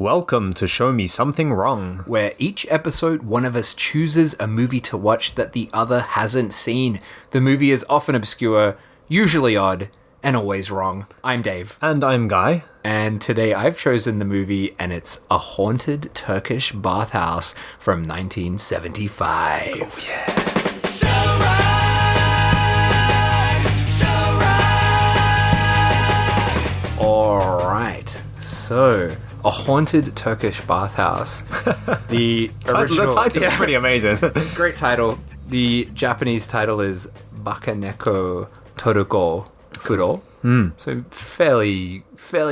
Welcome to Show Me Something Wrong, where each episode one of us chooses a movie to watch that the other hasn't seen. The movie is often obscure, usually odd, and always wrong. I'm Dave. And I'm Guy. And today I've chosen the movie, and it's A Haunted Turkish Bathhouse from 1975. Oh, yeah. Alright, so A Haunted Turkish Bathhouse. The original... The title is pretty amazing. Great title. The Japanese title is Bakaneko Toruko Furo. So fairly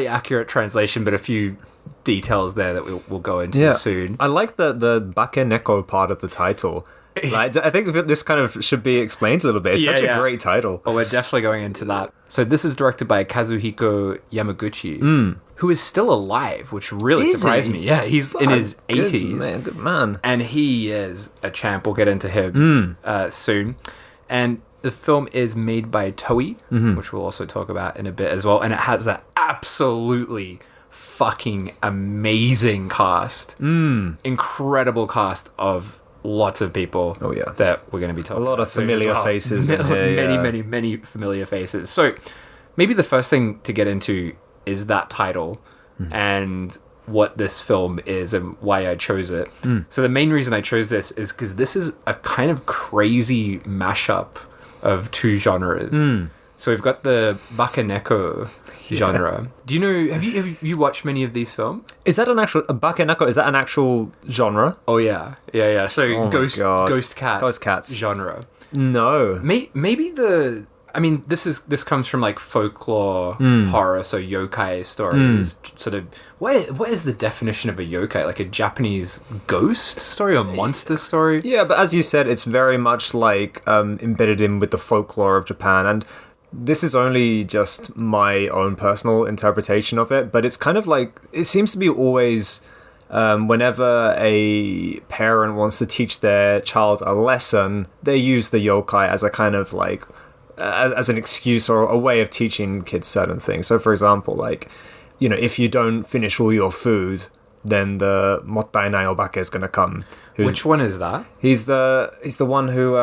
accurate translation, but a few details there that we'll go into soon. I like the Bakeneko part of the title. Like, I think this kind of should be explained a little bit. It's such a great title. Oh, we're definitely going into that. So this is directed by Kazuhiko Yamaguchi, who is still alive, which really surprised me. Yeah, he's in his 80s. Good man. And he is a champ. We'll get into him soon. And the film is made by Toei, which we'll also talk about in a bit as well. And it has an absolutely fucking amazing cast. Incredible cast of lots of people that we're going to be talking about. A lot of familiar faces in here. Many familiar faces. So maybe the first thing to get into is that title and what this film is and why I chose it. So the main reason I chose this is because this is a kind of crazy mashup of two genres. So we've got the Bakaneko genre. Do you know, have you watched many of these films? Is that an actual, Bakeneko, is that an actual genre? Oh yeah. So ghost cats genre. No. Maybe this comes from like folklore horror, so yokai stories. Sort of, what is the definition of a yokai? Like a Japanese ghost story or monster story? Yeah, but as you said, it's very much like embedded in with the folklore of Japan, and this is only just my own personal interpretation of it, but it's kind of like, it seems to be always whenever a parent wants to teach their child a lesson, they use the yokai as a kind of like as an excuse or a way of teaching kids certain things. So for example, like, you know, if you don't finish all your food, then the mottainai obake is going to come. Which one is that? He's the one who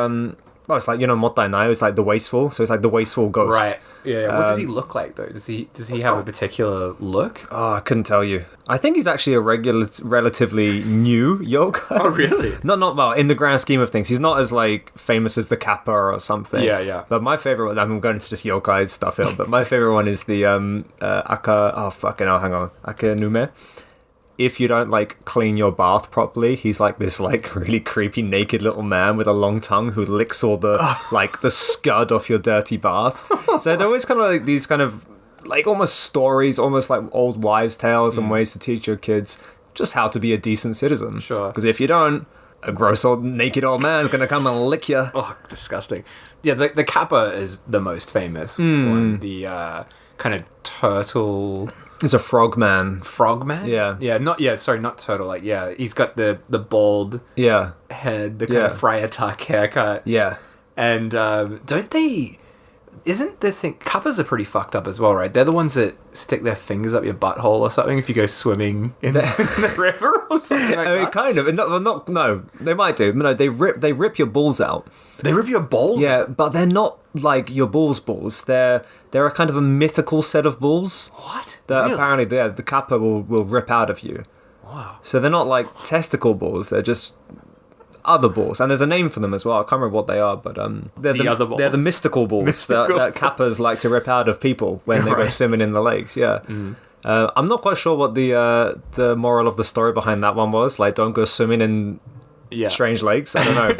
it's like, you know, mottainai is like the wasteful, so it's like the wasteful ghost. Right. Yeah. What does he look like though? Does he have a particular look? Oh, I couldn't tell you. I think he's actually a relatively new yokai. Oh, really? Not well, in the grand scheme of things. He's not as like famous as the Kappa or something. Yeah. But my favorite one, I'm going to just yokai stuff here, but my favorite one is the Akanume. If you don't like clean your bath properly, he's like this like really creepy naked little man with a long tongue who licks all the like the scud off your dirty bath. So they're always kind of like these kind of like almost stories, almost like old wives' tales and ways to teach your kids just how to be a decent citizen. Sure. Because if you don't, a gross old naked old man is going to come and lick you. Oh, disgusting. Yeah, the Kappa is the most famous one. The kind of turtle... It's a frogman. Frogman? Yeah. Sorry, not turtle. Like, yeah, he's got the bald head, the kind of Friar Tuck haircut. Yeah. And don't they... Isn't the thing... Kappas are pretty fucked up as well, right? They're the ones that stick their fingers up your butthole or something if you go swimming in the river or something like that. Kind of. No, they might do. No, they rip your balls out. They rip your balls out? Yeah, but they're not like your balls. They're a kind of a mythical set of balls. What? That really? apparently the Kappa will rip out of you. Wow. So they're not like testicle balls. They're just other balls, and there's a name for them as well. I can't remember what they are, but they're the other balls. They're the mystical balls that Kappas like to rip out of people when they go swimming in the lakes. Yeah. I'm not quite sure what the moral of the story behind that one was. Like, don't go swimming in strange lakes. I don't know,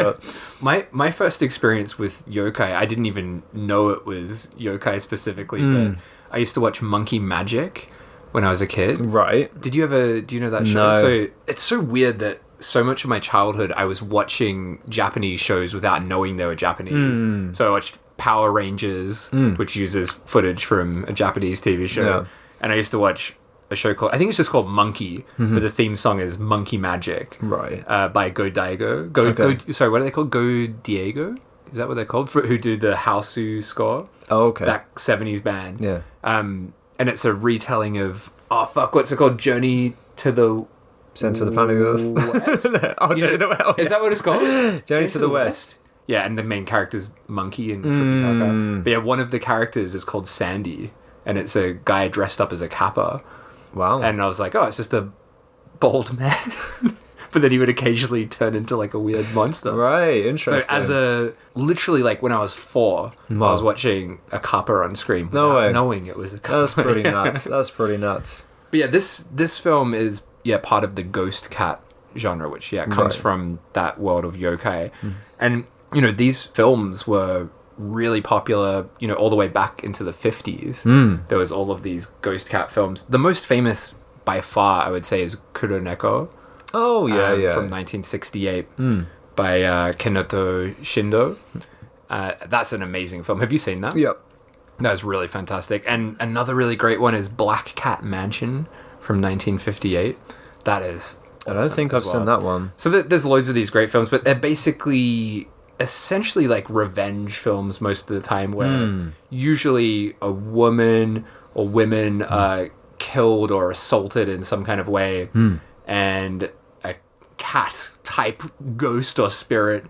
but my first experience with yokai, I didn't even know it was yokai specifically, but I used to watch Monkey Magic when I was a kid. Right. Do you know that show? No. So it's so weird that so much of my childhood I was watching Japanese shows without knowing they were Japanese. So I watched Power Rangers, which uses footage from a Japanese TV show. Yeah. And I used to watch a show called, I think it's just called Monkey, but the theme song is Monkey Magic. Right. By Go Daigo. Sorry, what are they called? Go Diego? Is that what they're called? Who do the Houseu score? Oh, okay. That 70s band. Yeah. And it's a retelling of, what's it called? Journey to the Center of the planet Earth. Oh, Journey to the West. Is that what it's called? Journey to the West. Yeah, and the main character's Monkey and Tripitaka. But yeah, one of the characters is called Sandy, and it's a guy dressed up as a kappa. Wow. And I was like, oh, it's just a bald man. But then he would occasionally turn into like a weird monster. Right, interesting. So literally like when I was 4, I was watching a kappa on screen without knowing it was a kappa. That's pretty nuts. That's pretty nuts. But yeah, this film is part of the ghost cat genre, which comes from that world of yokai. And these films were really popular, all the way back into the 50s. There was all of these ghost cat films. The most famous by far, I would say, is Kuroneko. Oh, yeah. From 1968 by Kenoto Shindo. That's an amazing film. Have you seen that? Yep. That's really fantastic. And another really great one is Black Cat Mansion from 1958. That is awesome. I don't think I've seen that one. So there's loads of these great films, but they're basically essentially like revenge films most of the time, where usually a woman or women are killed or assaulted in some kind of way, and a cat type ghost or spirit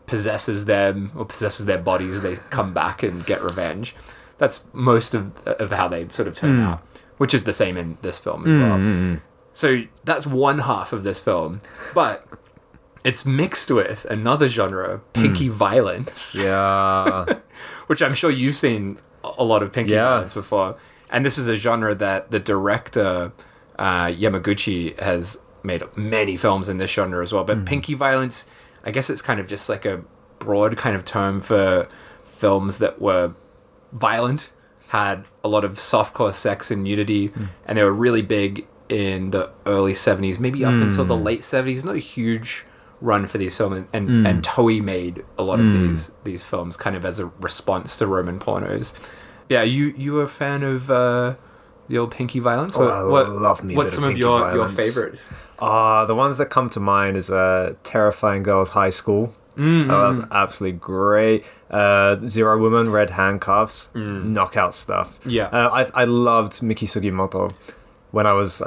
possesses them or possesses their bodies. They come back and get revenge. That's most of how they sort of turn out, which is the same in this film as well. So that's one half of this film, but it's mixed with another genre, pinky violence. Yeah. Which I'm sure you've seen a lot of pinky violence before. And this is a genre that the director, Yamaguchi, has made many films in this genre as well. But pinky violence, I guess it's kind of just like a broad kind of term for films that were violent, had a lot of softcore sex and nudity, and they were really big in the early 70s, maybe up until the late 70s. Not a huge run for these films, and Toei made a lot of these films kind of as a response to Roman pornos. Yeah, you a fan of the old pinky violence? I love me. What's some of your favorites? The ones that come to mind is Terrifying Girls High School. That was absolutely great. Zero Woman, Red Handcuffs, knockout stuff. Yeah, I loved Miki Sugimoto. When I was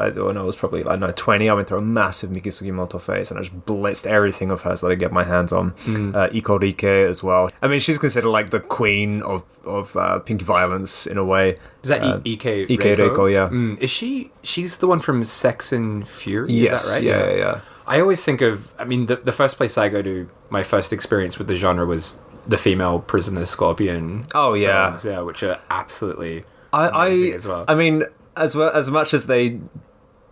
probably 20, I went through a massive Miki Sugimoto phase, and I just blitzed everything of hers that I get my hands on. Iko Rike as well. I mean, she's considered like the queen of pinky violence in a way. Is that Ike Reiko? Yeah. Is she's the one from Sex and Fury? Yes. Is that right? Yeah. I always think of, I mean, the first place I go to, my first experience with the genre was the female prisoner scorpion. Oh yeah, films, which are absolutely amazing as well. I mean, as much as they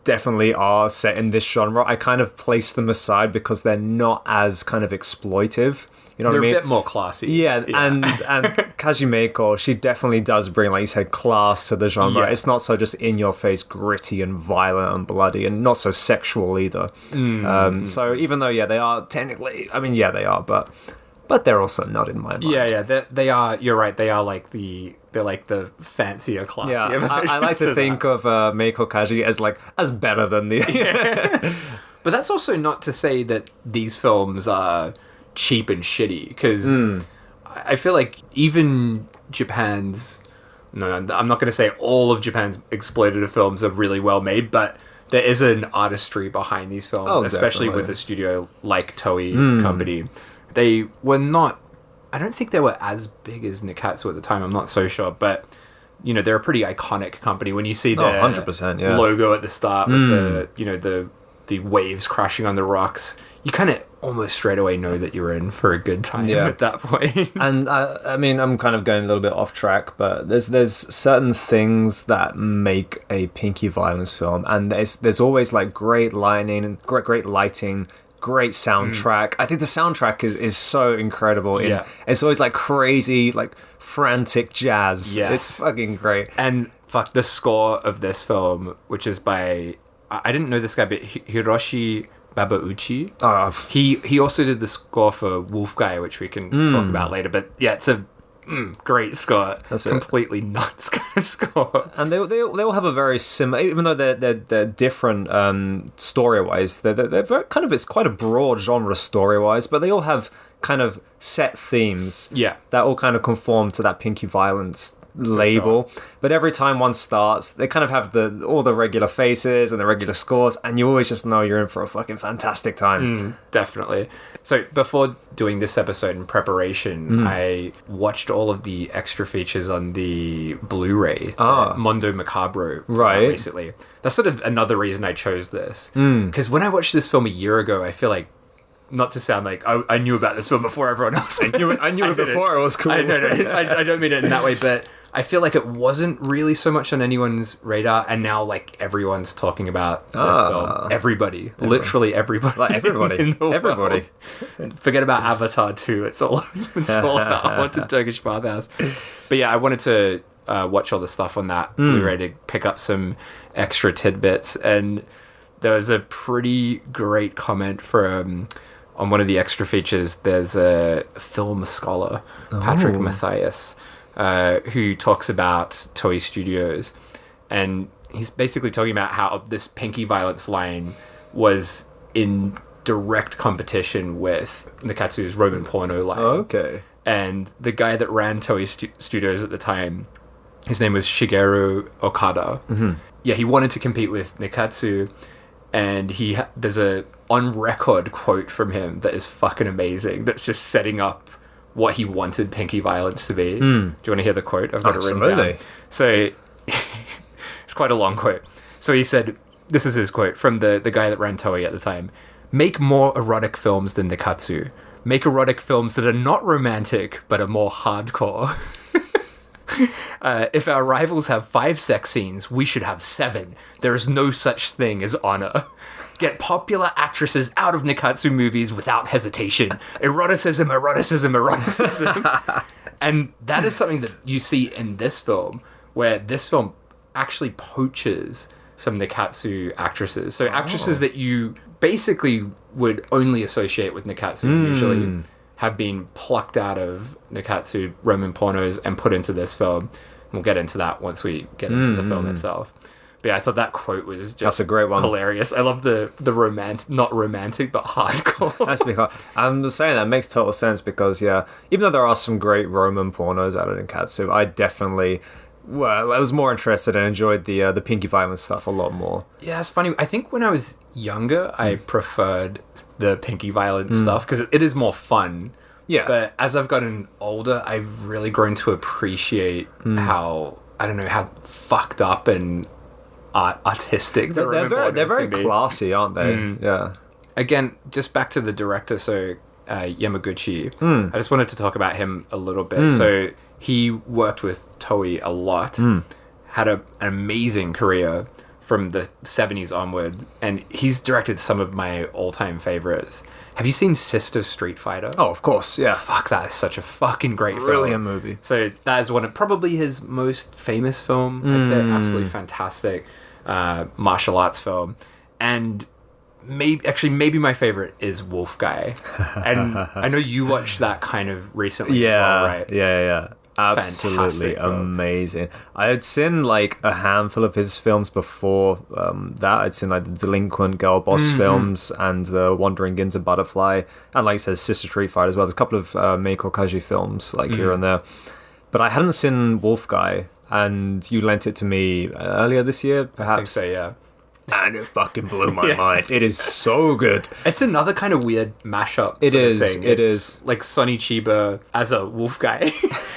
definitely are set in this genre, I kind of place them aside because they're not as kind of exploitive. You know what I mean? They're a bit more classy. Yeah. And Kajimeko, she definitely does bring, like you said, class to the genre. Yeah. It's not so just in your face, gritty and violent and bloody, and not so sexual either. So even though they are technically, I mean, they are, but they're also not in my mind. Yeah, they are. You're right. They are like they're like the fancier, classier. Yeah, I like to think of Meiko Kaji as better than the. But that's also not to say that these films are cheap and shitty, because I feel like even Japan's. No, I'm not going to say all of Japan's exploitative films are really well made, but there is an artistry behind these films, especially with a studio like Toei Company. They were not, I don't think they were as big as Nikkatsu at the time, I'm not so sure, but, they're a pretty iconic company. When you see their 100%, logo at the start with the waves crashing on the rocks, you kind of almost straight away know that you're in for a good time at that point. And, I mean, I'm kind of going a little bit off track, but there's certain things that make a pinky violence film, and there's always, like, great lighting, great soundtrack. I think the soundtrack is so incredible. It's always like crazy, like frantic jazz. Yes. It's fucking great. And the score of this film, which is by, I didn't know this guy, but Hiroshi Babauchi. He also did the score for Wolf Guy, which we can talk about later. But yeah, it's a great score. That's completely nuts score. And they all have a very similar, even though they're different story wise. They're very, kind of, it's quite a broad genre story wise, but they all have kind of set themes. Yeah, that all kind of conform to that pinky violence label. But every time one starts, they kind of have all the regular faces and the regular scores, and you always just know you're in for a fucking fantastic time. Definitely. So before doing this episode in preparation, I watched all of the extra features on the Blu-ray, Mondo Macabro, recently. That's sort of another reason I chose this. Because when I watched this film a year ago, I feel like, not to sound like I knew about this film before everyone else. I knew it before it was cool. I don't mean it in that way, but I feel like it wasn't really so much on anyone's radar, and now like everyone's talking about this film. Everybody, literally everybody, like everybody, in the everybody. World. Forget about Avatar 2. It's all about Haunted Turkish Bathhouse. But yeah, I wanted to watch all the stuff on that Blu-ray to pick up some extra tidbits, and there was a pretty great comment from. On one of the extra features, there's a film scholar, Patrick Mathias, who talks about Toei Studios. And he's basically talking about how this Pinky Violence line was in direct competition with Nikkatsu's Roman porno line. Okay. And the guy that ran Toei Studios at the time, his name was Shigeru Okada. Yeah, he wanted to compete with Nikkatsu. And there's a on record quote from him that is fucking amazing. That's just setting up what he wanted Pinky Violence to be. Do you want to hear the quote? I've got it written down. So it's quite a long quote. So he said, this is his quote from the guy that ran Toei at the time. Make more erotic films than Nikkatsu. Make erotic films that are not romantic, but are more hardcore. If our rivals have 5 sex scenes, we should have 7. There is no such thing as honor. Get popular actresses out of Nikkatsu movies without hesitation. Eroticism, eroticism, eroticism. And that is something that you see in this film, where this film actually poaches some Nikkatsu actresses. So actresses that you basically would only associate with Nikkatsu usually have been plucked out of Nikkatsu Roman pornos and put into this film. We'll get into that once we get into the film itself. But yeah, I thought that quote was just That's a great one. Hilarious. I love the not romantic, but hardcore. That's because I'm just saying that makes total sense because, yeah, even though there are some great Roman pornos out of Nikkatsu, I definitely... Well, I was more interested and enjoyed the Pinky Violence stuff a lot more. Yeah, it's funny. I think when I was younger, I preferred the Pinky Violence stuff because it is more fun. Yeah. But as I've gotten older, I've really grown to appreciate how, I don't know, how fucked up and artistic the Roman pornos They're very can be. classy, aren't they? Yeah. Again, just back to the director, so Yamaguchi. I just wanted to talk about him a little bit. So he worked with Toei a lot, had an amazing career from the 70s onward, and he's directed some of my all-time favorites. Have you seen Sister Street Fighter? Oh, of course, yeah. Fuck, that is such a fucking great Brilliant film. movie. So that is probably his most famous film, I'd say. Absolutely fantastic martial arts film. And maybe my favorite is Wolf Guy. And I know you watched that kind of recently as well, right? Yeah. Absolutely amazing. I had seen like a handful of his films before that. I'd seen like the Delinquent Girl Boss films and the Wandering Ginza Butterfly, and like I said, Sister Street Fighter as well. There's a couple of Meiko Kaji films like here and there, but I hadn't seen Wolf Guy, and you lent it to me earlier this year, perhaps. I think so, yeah. And it fucking blew my mind. It is so good. It's another kind of weird mashup. It is. Thing. It is like Sonny Chiba as a wolf guy.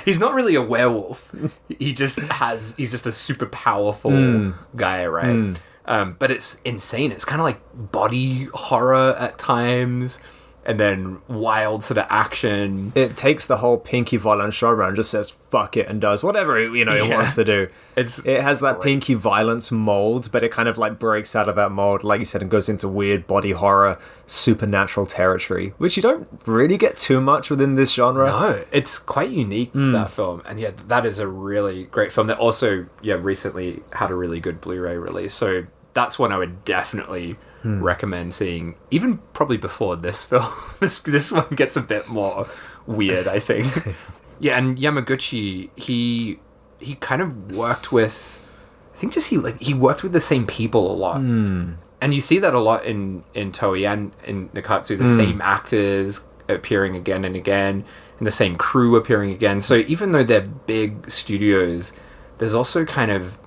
He's not really a werewolf. He's just a super powerful guy, right? But it's insane. It's kind of like body horror at times, and then wild sort of action. It takes the whole Pinky Violence genre and just says fuck it and does whatever it wants to do. It has that Pinky Violence mold, but it kind of like breaks out of that mold, like you said, and goes into weird body horror, supernatural territory, which you don't really get too much within this genre. No, it's quite unique, that film. And yeah, that is a really great film that also, recently had a really good Blu-ray release. So that's one I would definitely recommend seeing, even probably before this film. This one gets a bit more weird, I think. Yeah, and Yamaguchi, he kind of worked with, I think he worked with the same people a lot. And you see that a lot in Toei and in Nikkatsu, the same actors appearing again and again. and the same crew appearing again. So even though they're big studios, there's also kind of,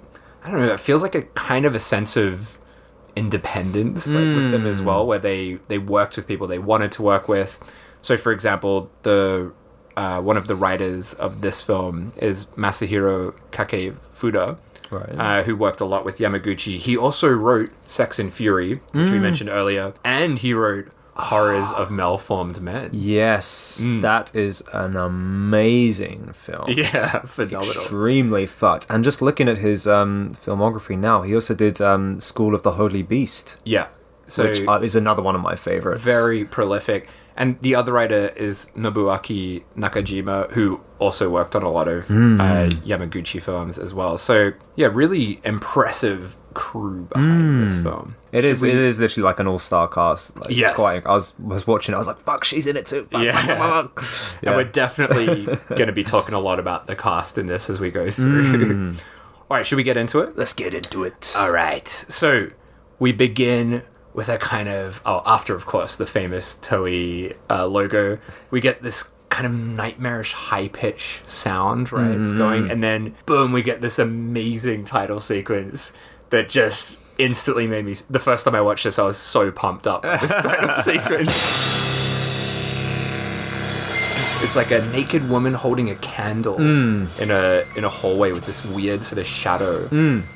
I don't know, it feels like a kind of a sense of independence with them as well, where they worked with people they wanted to work with. So for example, the one of the writers of this film is Masahiro Kakefuda, Right. who worked a lot with Yamaguchi. He also wrote Sex and Fury, which we mentioned earlier, and he wrote Horrors of Malformed Men. Yes, that is an amazing film. Yeah, phenomenal. Extremely fucked. And just looking at his filmography now, he also did School of the Holy Beast, Yeah. So which is another one of my favorites. very prolific. And the other writer is Nobuaki Nakajima, who also worked on a lot of Yamaguchi films as well. So, yeah, really impressive crew behind this film. It is literally like an all-star cast. Like, Yes. It's quite, I was watching it, I was like, fuck, she's in it too. Fuck, Yeah. fuck, fuck, fuck. And we're definitely going to be talking a lot about the cast in this as we go through. All right, should we get into it? Let's get into it. All right. So we begin with a kind of, after, of course, the famous Toei logo, we get this kind of nightmarish high-pitch sound, right? It's going, and then, boom, we get this amazing title sequence that just instantly made me... The first time I watched this, I was so pumped up with this title sequence. It's like a naked woman holding a candle in a hallway with this weird sort of shadow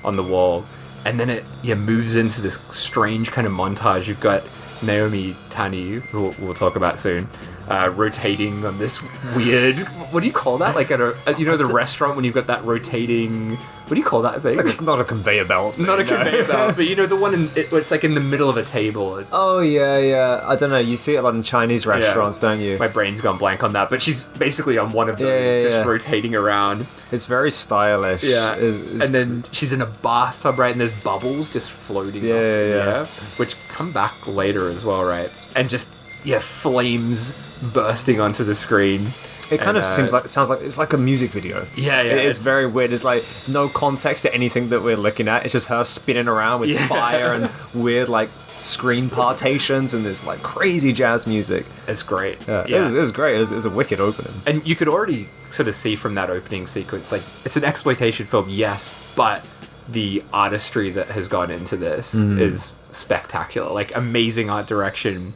on the wall. And then it moves into this strange kind of montage. You've got Naomi Tani, who we'll talk about soon, rotating on this weird... What do you call that? Like at the restaurant when you've got that rotating... What do you call that thing? Not a conveyor belt thing. Not a conveyor belt, but the one where it's like in the middle of a table. Oh, yeah. I don't know. You see it a lot in Chinese restaurants, don't you? My brain's gone blank on that, but she's basically on one of those, just rotating around. It's very stylish. Yeah. It's and then she's in a bathtub, right? And there's bubbles just floating up in the air, which come back later as well, right? And just, flames bursting onto the screen. It kind of sounds like it's like a music video. Yeah. It's very weird. It's like no context to anything that we're looking at. It's just her spinning around with fire and weird like screen partitions and this like crazy jazz music. It's great. Yeah. It's great. It's a wicked opening. And you could already sort of see from that opening sequence, like it's an exploitation film, yes, but the artistry that has gone into this is spectacular. Like amazing art direction,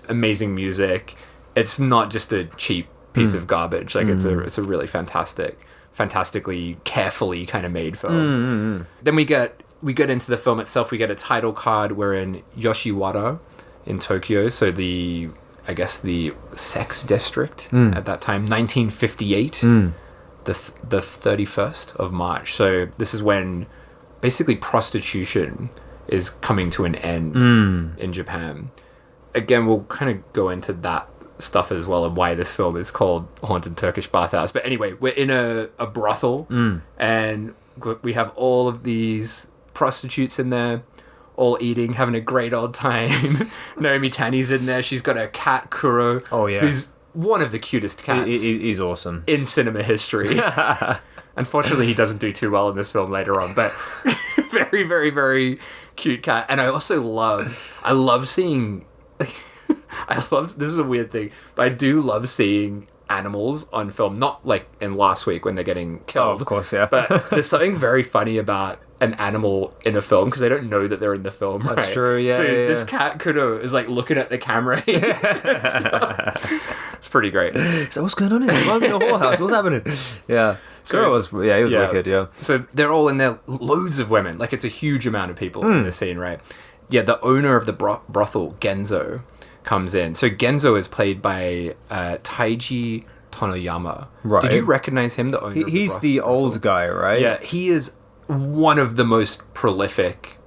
amazing music. It's not just a cheap piece of garbage. Like it's a really fantastically carefully kind of made film. Then we get into the film itself. We get a title card. We're in Yoshiwara in Tokyo, so the sex district at that time, 1958, the 31st of March. So this is when basically prostitution is coming to an end in Japan. Again, we'll kind of go into that stuff as well and why this film is called Haunted Turkish Bathhouse. But anyway, we're in a brothel and we have all of these prostitutes in there, all eating, having a great old time. Naomi Tani's in there. She's got a cat, Kuro, who's one of the cutest cats. He's awesome. In cinema history. Unfortunately, he doesn't do too well in this film later on, but very, very, very cute cat. And I also love seeing... this is a weird thing, but I do love seeing animals on film, not like in Last Week when they're getting killed. Oh, of course, yeah. But there's something very funny about an animal in a film because they don't know that they're in the film. That's right? true, yeah. So this cat Kudo is like looking at the camera. It's pretty great. So what's going on here? I'm in a whorehouse. What's happening? Yeah. So he was wicked, yeah. So they're all in there, loads of women. Like it's a huge amount of people in the scene, right? Yeah, the owner of the brothel, Genzo, comes in. So Genzo is played by Taiji Tonoyama. Right. Did you recognize him, the owner? He's the old guy, right? Yeah, he is one of the most prolific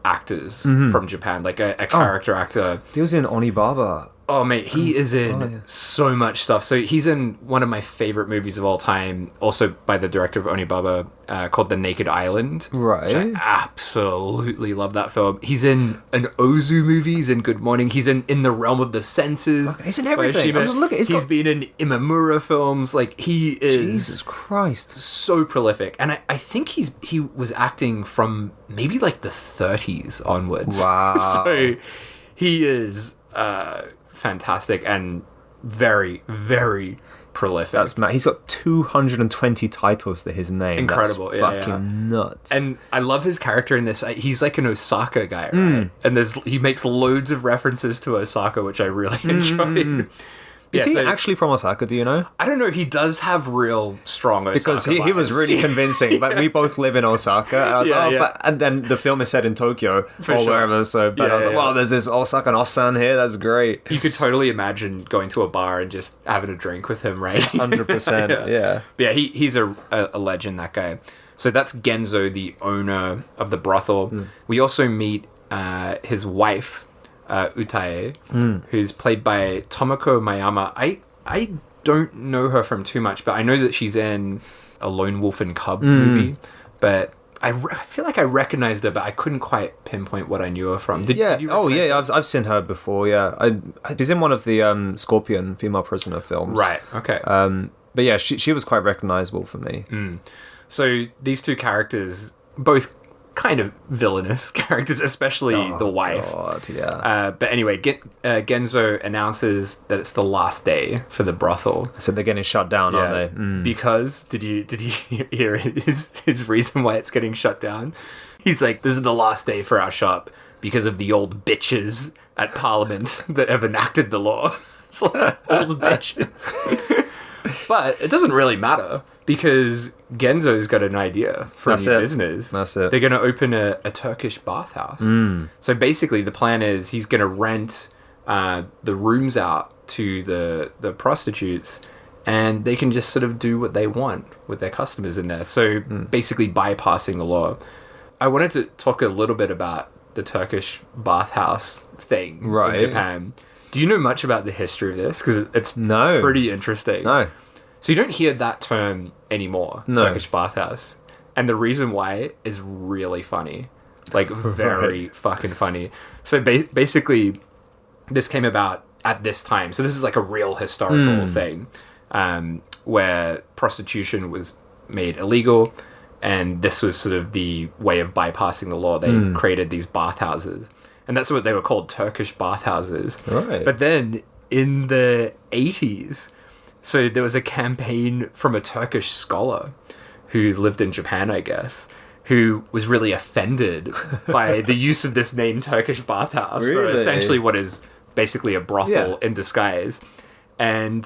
actors from Japan, like a character actor. He was in Onibaba. Oh, mate, he is in so much stuff. So he's in one of my favorite movies of all time, also by the director of Onibaba, called The Naked Island. Right. I absolutely love that film. He's in an Ozu movie. He's in Good Morning. He's in The Realm of the Senses. He's in everything. I'm just looking. He's been in Imamura films. Like, he is... Jesus Christ. So prolific. And I think he was acting from maybe like the 30s onwards. Wow. So he is... fantastic and very, very prolific. That's mad. He's got 220 titles to his name. Incredible. That's fucking nuts. And I love his character in this. He's like an Osaka guy, right? And he makes loads of references to Osaka, which I really enjoy. Is he actually from Osaka, do you know? I don't know. He does have real strong Osaka Because he was really convincing. Like, we both live in Osaka. And I was and then the film is set in Tokyo wherever. So, but I was like, wow, there's this Osaka and Osan here. That's great. You could totally imagine going to a bar and just having a drink with him, right? 100%. yeah. But yeah, he's a legend, that guy. So that's Genzo, the owner of the brothel. We also meet his wife, Utae, who's played by Tomoko Mayama. I don't know her from too much, but I know that she's in a Lone Wolf and Cub movie. But I feel like I recognized her, but I couldn't quite pinpoint what I knew her from. Did you recognize her? I've seen her before. Yeah, she's in one of the Scorpion female prisoner films. Right. Okay. But yeah, she was quite recognizable for me. So these two characters, both kind of villainous characters, especially the wife. God, yeah. But anyway, Genzo announces that it's the last day for the brothel. So they're getting shut down, aren't they? Because did you hear his reason why it's getting shut down? He's like, this is the last day for our shop because of the old bitches at Parliament that have enacted the law. It's like, old bitches. But it doesn't really matter because Genzo's got an idea for a new business. That's it. They're going to open a Turkish bathhouse. So basically the plan is he's going to rent the rooms out to the prostitutes, and they can just sort of do what they want with their customers in there. So basically bypassing the law. I wanted to talk a little bit about the Turkish bathhouse thing in Japan. Do you know much about the history of this? Because it's pretty interesting. No. So you don't hear that term anymore, Turkish bathhouse. And the reason why is really funny. Like, very fucking funny. So basically, this came about at this time. So this is like a real historical thing where prostitution was made illegal. And this was sort of the way of bypassing the law. They created these bathhouses. And that's what they were called, Turkish bathhouses. Right. But then in the 80s, so there was a campaign from a Turkish scholar who lived in Japan, I guess, who was really offended by the use of this name Turkish bathhouse for essentially what is basically a brothel in disguise. And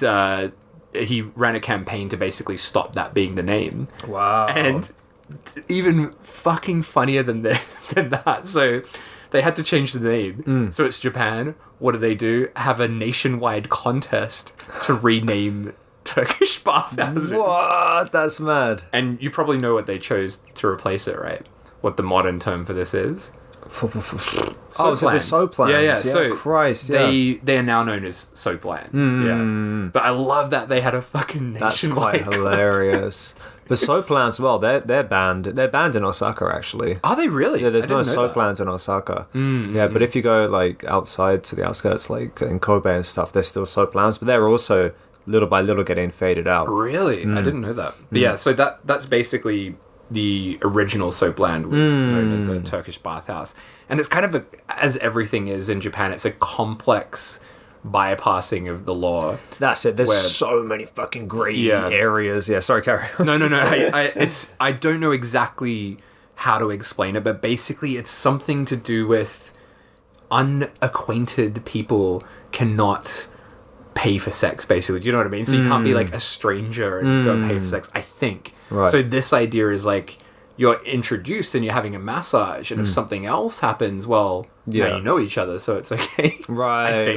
he ran a campaign to basically stop that being the name. Wow. And even fucking funnier than that. So they had to change the name. So it's Japan. What do? Have a nationwide contest to rename Turkish bathhouses. What? That's mad. And you probably know what they chose to replace it, right? What the modern term for this is? So the soap lands. Yeah. So Christ, they are now known as soap lands. Yeah. But I love that they had a fucking nationwide. That's quite hilarious. But soap lands, well, they're banned. They're banned in Osaka, actually. Are they really? Yeah, there's no soap lands in Osaka. Yeah, but if you go like outside to the outskirts, like in Kobe and stuff, there's still soap lands, but they're also little by little getting faded out. Really? I didn't know that. But yeah, so that's basically the original soap land was known as a Turkish bathhouse. And it's kind of as everything is in Japan, it's a complex bypassing of the law. That's it. There's so many fucking grey areas. Yeah, sorry, carry on. No. I don't know exactly how to explain it, but basically it's something to do with unacquainted people cannot pay for sex, basically. Do you know what I mean? So you can't be like a stranger and go pay for sex, I think. Right. So this idea is like you're introduced and you're having a massage, and if something else happens, well, now you know each other, so it's okay. Right.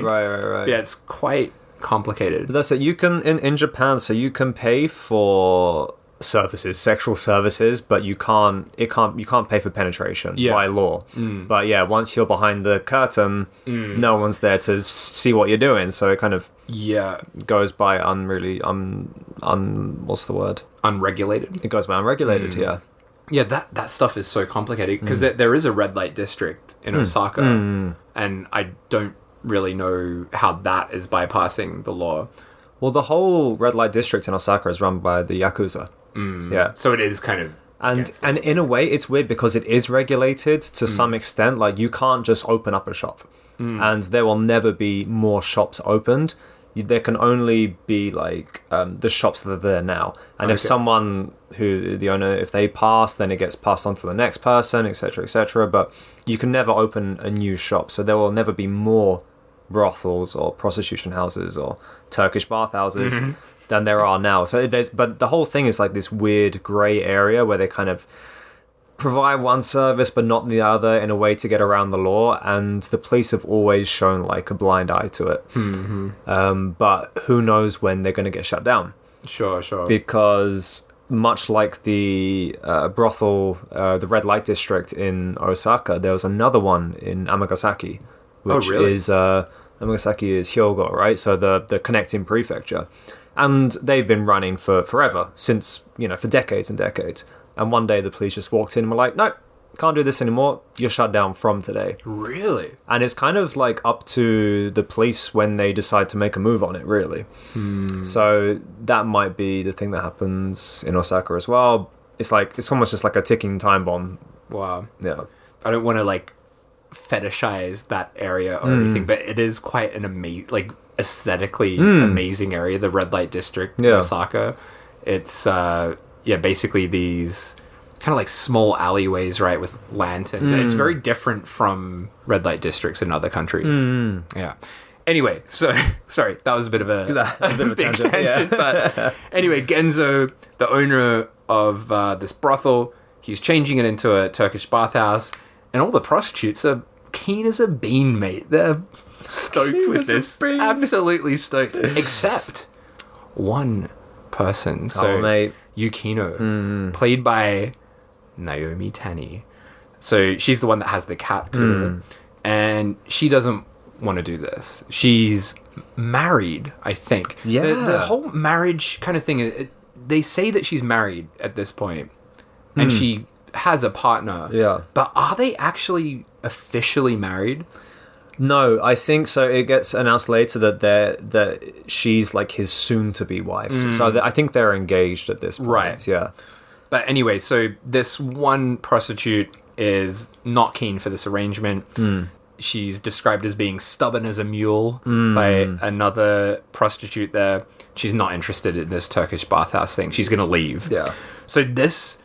Yeah, it's quite complicated. But that's it. You can in Japan, so you can pay for sexual services, but you can't pay for penetration by law. But yeah, once you're behind the curtain, no one's there to see what you're doing, so it kind of goes by what's the word? Unregulated. It goes by unregulated. Yeah, that stuff is so complicated because there is a red light district in Osaka, and I don't really know how that is bypassing the law. Well, the whole red light district in Osaka is run by the Yakuza. Yeah. So it is kind of... And in a way, it's weird because it is regulated to some extent. Like, you can't just open up a shop. And there will never be more shops opened. there can only be like the shops that are there now, and if someone who the owner, if they pass, then it gets passed on to the next person, etc., etc. But you can never open a new shop, so there will never be more brothels or prostitution houses or Turkish bathhouses than there are now. So but the whole thing is like this weird grey area where they kind of provide one service but not the other in a way to get around the law, and the police have always shown like a blind eye to it. But who knows when they're going to get shut down. Sure. Because much like the brothel, the red light district in Osaka, there was another one in Amagasaki, which is Amagasaki is Hyogo, right? So the connecting prefecture. And they've been running for forever, since, for decades and decades. And one day the police just walked in and were like, no, can't do this anymore. You're shut down from today. Really? And it's kind of like up to the police when they decide to make a move on it, really. So that might be the thing that happens in Osaka as well. It's almost just like a ticking time bomb. Wow. Yeah. I don't want to like fetishize that area or anything, but it is quite an aesthetically amazing area, the red light district in Osaka. It's basically these kind of like small alleyways, right, with lanterns. It's very different from red light districts in other countries. Yeah. Anyway, so sorry, that was a bit of a big tangent. But anyway, Genzo, the owner of this brothel, he's changing it into a Turkish bathhouse, and all the prostitutes are keen as a bean, mate. They're stoked with this, absolutely stoked, except one person. So mate. Yukino, played by Naomi Tani. So she's the one that has the cat, Kuro, and she doesn't want to do this. She's married, I think. Yeah. The whole marriage kind of thing, they say that she's married at this point, and she has a partner. Yeah. But are they actually officially married? No, I think so. It gets announced later that she's like his soon-to-be wife. So I think they're engaged at this point. Right. Yeah. But anyway, so this one prostitute is not keen for this arrangement. She's described as being stubborn as a mule by another prostitute there. She's not interested in this Turkish bathhouse thing. She's going to leave. Yeah. So this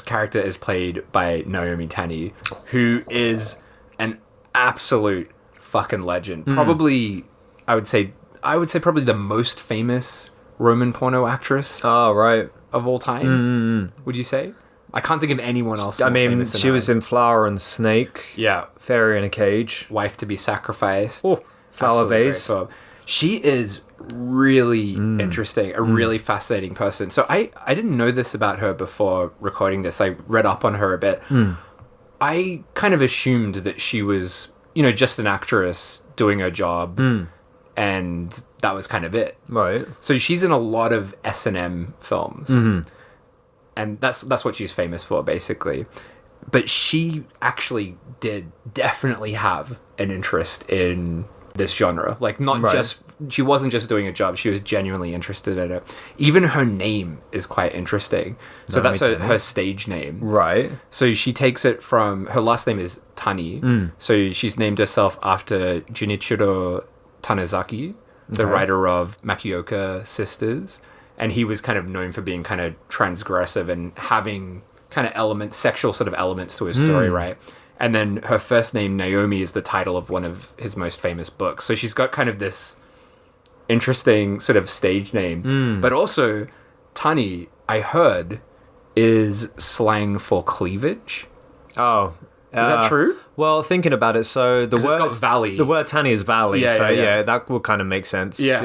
character is played by Naomi Tani, who is an absolute fucking legend. Probably, I would say probably the most famous Roman porno actress. Oh, right. Of all time, would you say? I can't think of anyone else. I mean, she was in Flower and Snake. Yeah. Fairy in a Cage. Wife to be Sacrificed. Oh, Flower Vase. She is really interesting, a really fascinating person. So I didn't know this about her before recording this. I read up on her a bit. I kind of assumed that she was, just an actress doing her job, and that was kind of it. Right. So she's in a lot of S&M films, and that's what she's famous for, basically. But she actually did definitely have an interest in this genre. Like, not just... She wasn't just doing a job. She was genuinely interested in it. Even her name is quite interesting. So that's her stage name. Right. So she takes it from... Her last name is Tani. So she's named herself after Junichiro Tanizaki, the writer of Makioka Sisters. And he was kind of known for being kind of transgressive and having kind of sexual sort of elements to his story, right? And then her first name, Naomi, is the title of one of his most famous books. So she's got kind of this interesting sort of stage name. But also, Tani, I heard, is slang for cleavage. Oh. Is that true? Well, thinking about it, so the word... It's got valley. The word Tani is valley, yeah. That would kind of make sense. Yeah.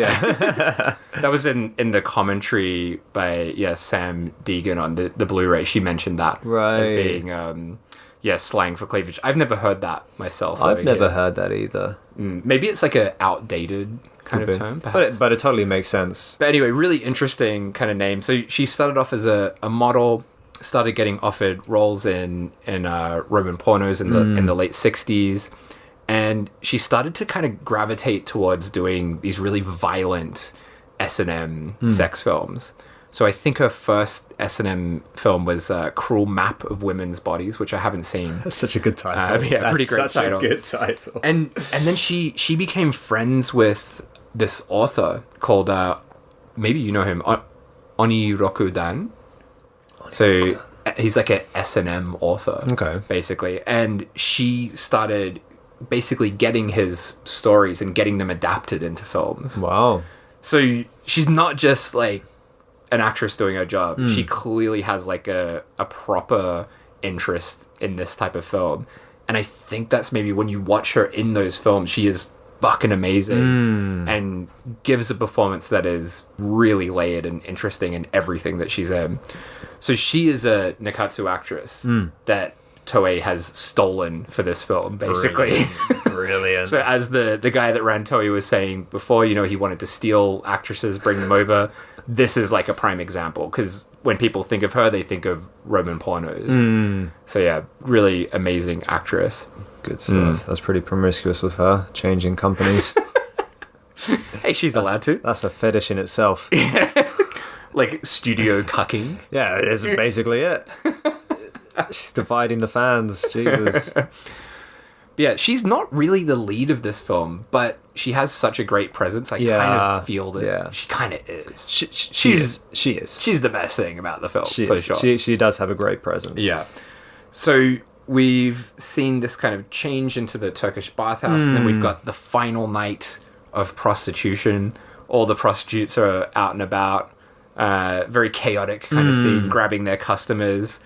That was in the commentary by Sam Deegan on the Blu-ray. She mentioned that as being... slang for cleavage. I've never heard that myself. I've never heard that either. Maybe it's like a outdated kind of term, perhaps. But it totally makes sense. But anyway, really interesting kind of name. So she started off as a model, started getting offered roles in Roman pornos in the late 60s, and she started to kind of gravitate towards doing these really violent S&M sex films. So I think her first S&M film was Cruel Map of Women's Bodies, which I haven't seen. That's such a good title. Pretty great title. Such a good title. And then she became friends with this author called, maybe you know him, Oniroku Dan. So he's like a S&M author, Okay. basically. And she started basically getting his stories and getting them adapted into films. Wow. So she's not just like an actress doing her job. She clearly has like a proper interest in this type of film. And I think that's maybe when you watch her in those films, she is fucking amazing and gives a performance that is really layered and interesting in everything that she's in. So she is a Nikkatsu actress that Toei has stolen for this film, basically. Brilliant. So as the guy that ran Toei was saying before, you know, he wanted to steal actresses, bring them over. This is like a prime example, because when people think of her, they think of Roman pornos. So yeah, really amazing actress. Good stuff. That's pretty promiscuous of her, changing companies. Hey, she's allowed to. That's a fetish in itself. Like studio cucking. Yeah, it's basically it. She's dividing the fans. Jesus. Yeah, she's not really the lead of this film, but she has such a great presence. I kind of feel that she kind of is. She is. She's the best thing about the film, for sure. She does have a great presence. Yeah. So we've seen this kind of change into the Turkish bathhouse, and then we've got the final night of prostitution. All the prostitutes are out and about. Very chaotic kind of scene, grabbing their customers.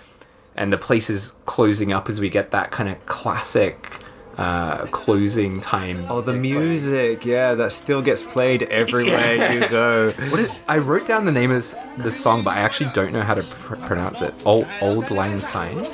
And the place is closing up as we get that kind of classic closing time. Oh, the music, yeah, that still gets played everywhere you go. I wrote down the name of this song, but I actually don't know how to pronounce it. Old Lang Syne?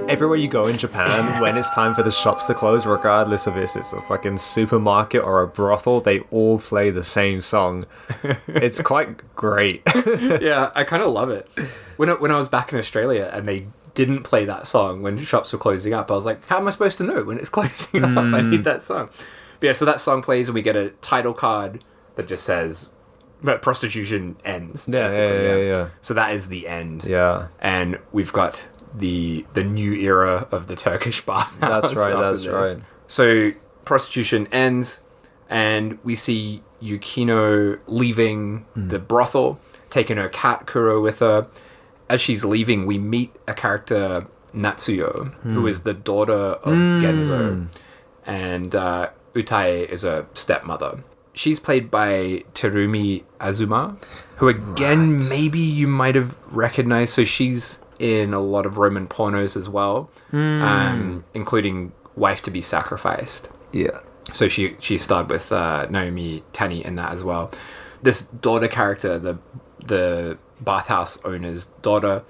Everywhere you go in Japan, when it's time for the shops to close, regardless of if it's a fucking supermarket or a brothel, they all play the same song. It's quite great. Yeah, I kind of love it. When I was back in Australia and they didn't play that song when shops were closing up, I was like, how am I supposed to know when it's closing up? I need that song. But yeah, so that song plays and we get a title card that just says prostitution ends. Yeah. So that is the end. Yeah. And we've got the new era of the Turkish bathhouse. That's right. So prostitution ends, and we see Yukino leaving the brothel, taking her cat Kuro with her. As she's leaving, we meet a character, Natsuyo, who is the daughter of Genzo, and Utae is a stepmother. She's played by Terumi Azuma, who again, maybe you might have recognized. So she's in a lot of Roman pornos as well, including Wife to be Sacrificed. Yeah. So she starred with Naomi Tani in that as well. This daughter character, the bathhouse owner's daughter,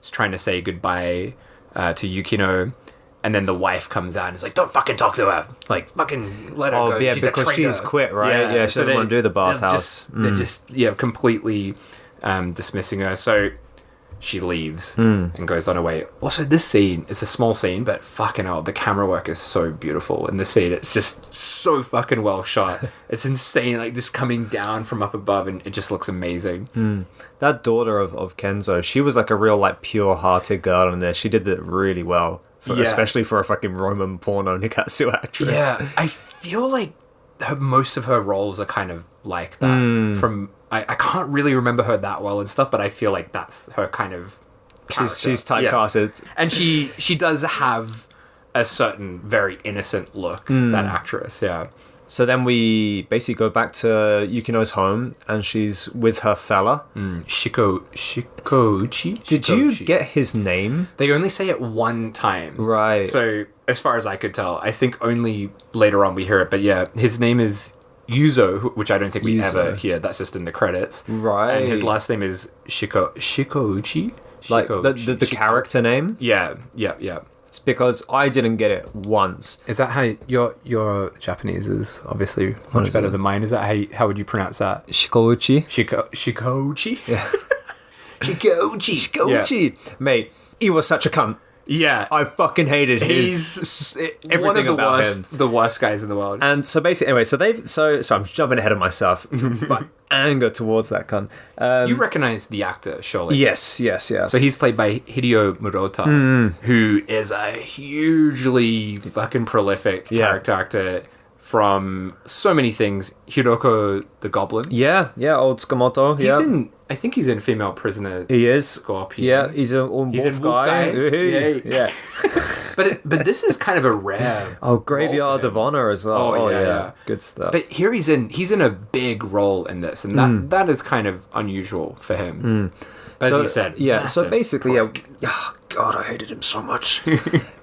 is trying to say goodbye to Yukino, and then the wife comes out and is like, don't fucking talk to her. Like, fucking let her go. Yeah, she's because a traitor. she's quit, right? Yeah, she doesn't want to do the bathhouse. They're just completely dismissing her. So she leaves and goes on her way. Also, this scene is a small scene, but fucking hell, the camera work is so beautiful in this scene. It's just so fucking well shot. It's insane, like just coming down from up above, and it just looks amazing. That daughter of Kenzo, she was like a real like pure-hearted girl in there. She did it really well, especially for a fucking Roman porno Nikkatsu actress. Yeah, I feel like most of her roles are kind of like that. From I can't really remember her that well and stuff, but I feel like that's her kind of character. She's typecasted. Yeah. And she does have a certain very innocent look, that actress, yeah. So then we basically go back to Yukino's home, and she's with her fella. Shikoichi? Did you get his name? They only say it one time. Right. So, as far as I could tell, I think only later on we hear it, but yeah, his name is Yuzo, which I don't think we ever hear. That's just in the credits. Right. And his last name is Shikoichi? Like the character name? Yeah. It's because I didn't get it once. Is that how your Japanese is obviously much better than mine? Is that how would you pronounce that? Shikoichi? Shikoichi? Yeah. Shikoichi. Yeah. Mate, he was such a cunt. Yeah. I fucking hated everything one of the about worst, him. The worst guys in the world. And so basically, anyway, so I'm jumping ahead of myself, but anger towards that cunt. You recognize the actor, surely? Yes, yeah. So he's played by Hideo Murota, who is a hugely fucking prolific character actor from so many things. Hiroko the Goblin. Yeah, old Tsukamoto. I think he's in Female Prisoner. He is. Scorpion. Yeah, he's a wolf guy. Yeah. But this is kind of a rare. Graveyard of Honor as well. Oh yeah. Good stuff. But here he's in a big role in this, and that is kind of unusual for him. As you said, so basically, oh, God, I hated him so much.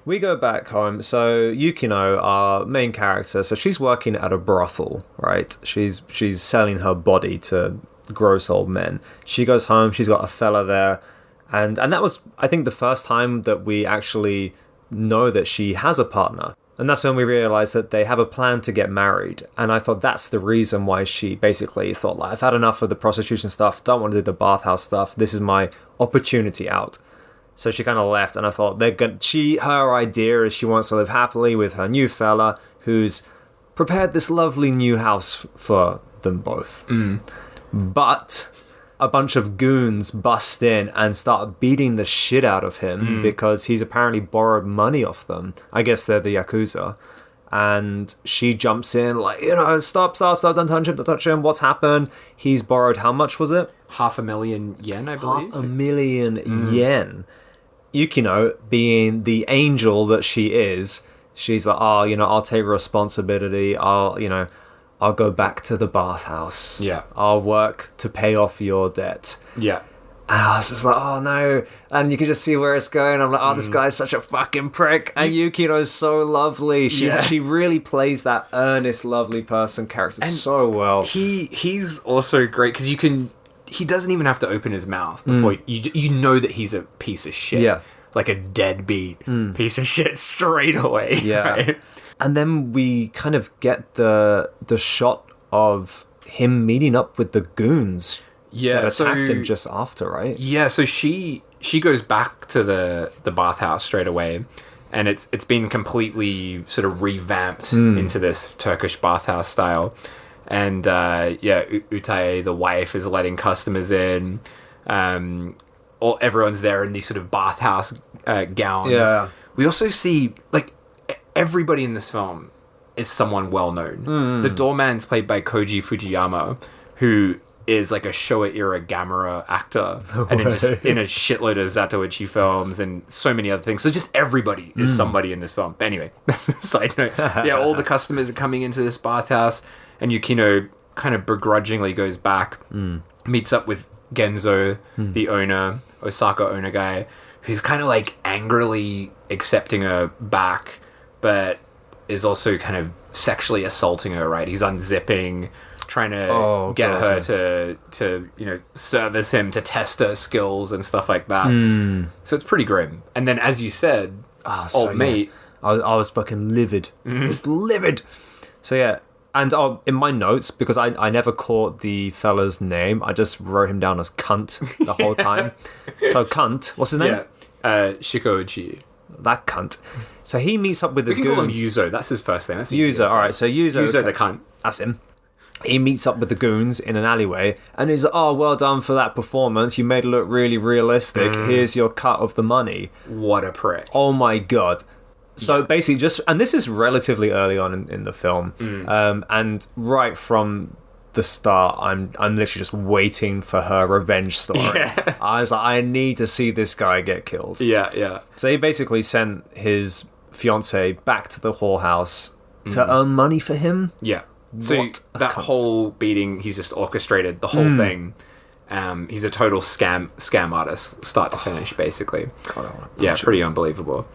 We go back home. So Yukino, our main character, so she's working at a brothel, right? She's selling her body to gross old men. She goes home. She's got a fella there, and that was, I think, the first time that we actually know that she has a partner. And that's when we realized that they have a plan to get married. And I thought that's the reason why she basically thought, like, I've had enough of the prostitution stuff, don't want to do the bathhouse stuff, this is my opportunity out. So she kind of left, and I thought her idea is she wants to live happily with her new fella who's prepared this lovely new house for them both. But a bunch of goons bust in and start beating the shit out of him because he's apparently borrowed money off them. I guess they're the Yakuza. And she jumps in like, stop, don't touch him. What's happened? He's borrowed, how much was it? 500,000 yen, I believe. 500,000 yen. Yukino, being the angel that she is, she's like, I'll take responsibility. I'll go back to the bathhouse. Yeah. I'll work to pay off your debt. Yeah. And I was just like, oh no. And you can just see where it's going. I'm like, this guy's such a fucking prick. And Yukino is so lovely. She really plays that earnest, lovely person character so well. He's also great because he doesn't even have to open his mouth before you know that he's a piece of shit. Yeah. Like a deadbeat piece of shit straight away. Yeah. Right? And then we kind of get the shot of him meeting up with the goons that attacked him just after, right? Yeah, so she goes back to the bathhouse straight away, and it's been completely sort of revamped into this Turkish bathhouse style. And Utae, the wife, is letting customers in. Everyone's there in these sort of bathhouse gowns. Yeah. We also see, like, everybody in this film is someone well known. The doorman's played by Koji Fujiyama, who is like a Showa era Gamera actor, and in a shitload of Zatoichi films and so many other things. So just everybody is somebody in this film. But anyway, that's a side note. Yeah, all the customers are coming into this bathhouse, and Yukino kind of begrudgingly goes back, meets up with Genzo, the owner, Osaka owner guy, who's kind of like angrily accepting her back, but is also kind of sexually assaulting her, right? He's unzipping, trying to get her to service him, to test her skills and stuff like that. So it's pretty grim. And then, as you said, mate, I was fucking livid. I was livid. So yeah, and in my notes, because I never caught the fella's name, I just wrote him down as cunt the whole time. So cunt, what's his name? Shikoichi. That cunt. So he meets up with the goons. We can call him Yuzo. That's his first name. That's Yuzo. All right. So Yuzo the cunt. That's him. He meets up with the goons in an alleyway, and he's like, "Oh, well done for that performance. You made it look really realistic. Here's your cut of the money." What a prick! Oh my god. So basically, and this is relatively early on in the film, and right from the start, I'm literally just waiting for her revenge story. Yeah. I was like, I need to see this guy get killed. Yeah. So he basically sent his fiance back to the whorehouse to earn money for him. Yeah. So that whole beating, he's just orchestrated the whole thing. He's a total scam artist, start to finish, basically. God, pretty unbelievable.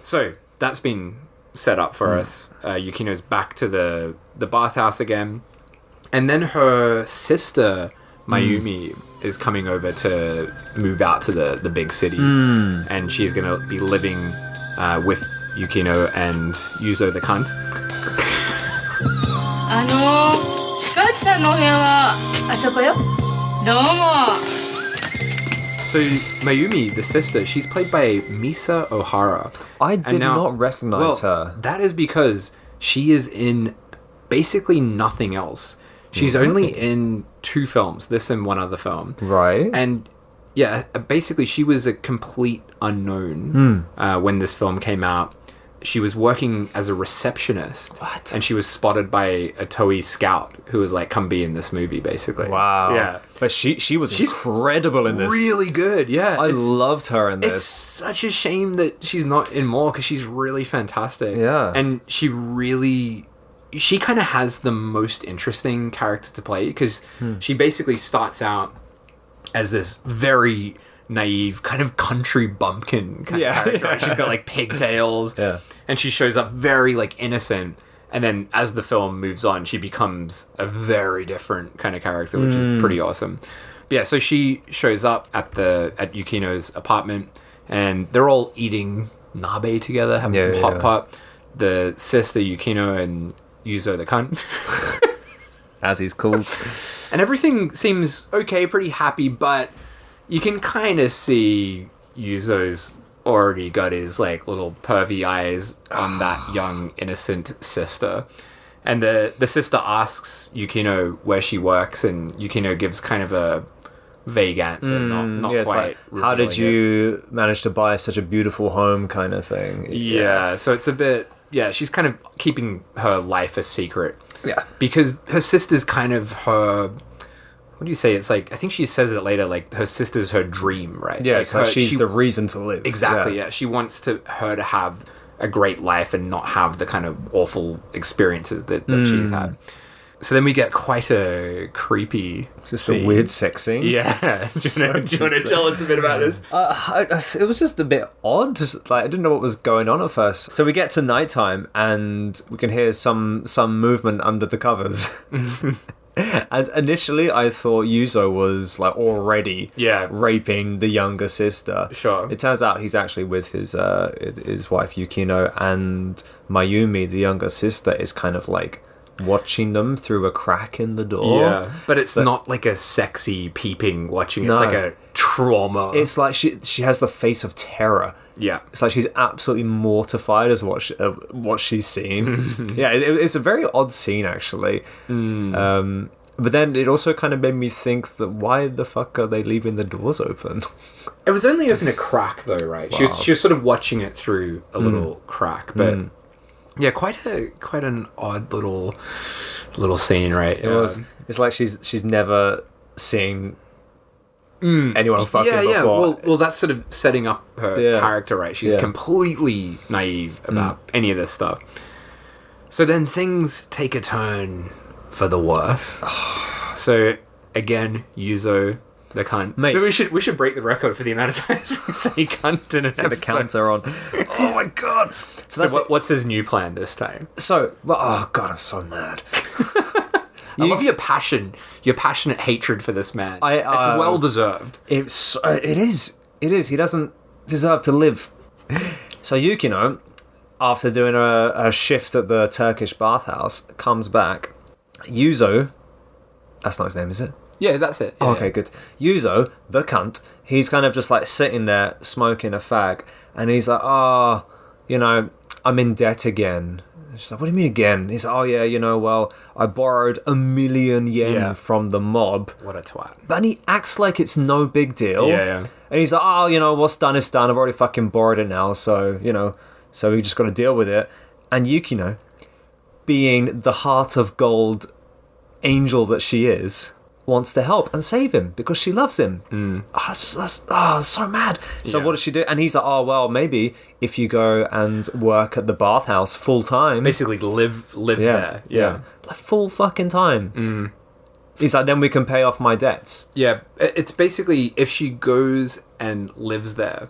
So that's been set up for us. Yukino's back to the bathhouse again. And then her sister, Mayumi, is coming over to move out to the big city. And she's going to be living with Yukino and Yuzo the cunt. 鹿内さんのお部屋はあそこよ。どうも。 So Mayumi, the sister, she's played by Misa Ohara. I did not recognize her. That is because she is in basically nothing else. She's only in 2 films, this and one other film. Right. And yeah, basically she was a complete unknown when this film came out. She was working as a receptionist. What? And she was spotted by a Toei scout who was like, come be in this movie, basically. Wow. Yeah. But she's incredible in this. Really good, yeah. I loved her in this. It's such a shame that she's not in more because she's really fantastic. Yeah. And she kind of has the most interesting character to play because she basically starts out as this very naive kind of country bumpkin kind of character. Right? She's got like pigtails and she shows up very like innocent, and then as the film moves on she becomes a very different kind of character, which is pretty awesome. But yeah, so she shows up at Yukino's apartment and they're all eating nabe together, having some hot pot. The sister Yukino and Yuzo the cunt as he's called, and everything seems okay, pretty happy, but you can kind of see Yuzo's already got his like little pervy eyes on that young innocent sister. And the sister asks Yukino where she works, and Yukino gives kind of a vague answer, not quite. Like, how did you manage to buy such a beautiful home kind of thing? Yeah, so it's a bit... Yeah, she's kind of keeping her life a secret. Yeah. Because her sister's kind of her... What do you say? It's like, I think she says it later, like her sister's her dream, right? Yeah, like so she's the reason to live. Exactly, yeah. She wants her to have a great life and not have the kind of awful experiences that she's had. So then we get quite a creepy Just scene. a weird sex scene. Yeah. Do you want to tell us a bit about this? It was just a bit odd. Like, I didn't know what was going on at first. So we get to nighttime and we can hear some movement under the covers. And initially I thought Yuzo was like already raping the younger sister. Sure. It turns out he's actually with his wife Yukino, and Mayumi, the younger sister, is kind of like watching them through a crack in the door. Yeah. But it's not like a sexy peeping watching. It's like a trauma. It's like she has the face of terror. Yeah. It's like she's absolutely mortified as what she's seen. Yeah, it's a very odd scene, actually. But then it also kind of made me think that why the fuck are they leaving the doors open? It was only open a crack, though, right? Wow. She was sort of watching it through a little crack, but yeah, quite an odd little scene, right? It was. It's like she's never seen anyone fucking before. Well, that's sort of setting up her character, right? She's completely naive about any of this stuff. So then things take a turn for the worse. So again, Yuzo the cunt. Mate, we should break the record for the amount of times we say cunt in an episode. The counter on. Oh my god! So what's his new plan this time? So, oh god, I'm so mad. I love your passion, your passionate hatred for this man. It's well deserved. It is. He doesn't deserve to live. So Yukino, after doing a shift at the Turkish Bathhouse, comes back. Yuzo, that's not his name, is it? Yeah, that's it. Yeah, okay, good. Yuzo, the cunt, he's kind of just like sitting there smoking a fag, and he's like, I'm in debt again. She's like, what do you mean again? He's like, well, I borrowed 1 million yen from the mob. What a twat. But he acts like it's no big deal. Yeah. And he's like, what's done is done. I've already fucking borrowed it now, so we just got to deal with it. And Yukino, being the heart of gold angel that she is, wants to help and save him because she loves him. So mad. So what does she do? And he's like, maybe if you go and work at the bathhouse full time, basically live there. Yeah, like full fucking time. He's like, then we can pay off my debts. Yeah, it's basically if she goes and lives there,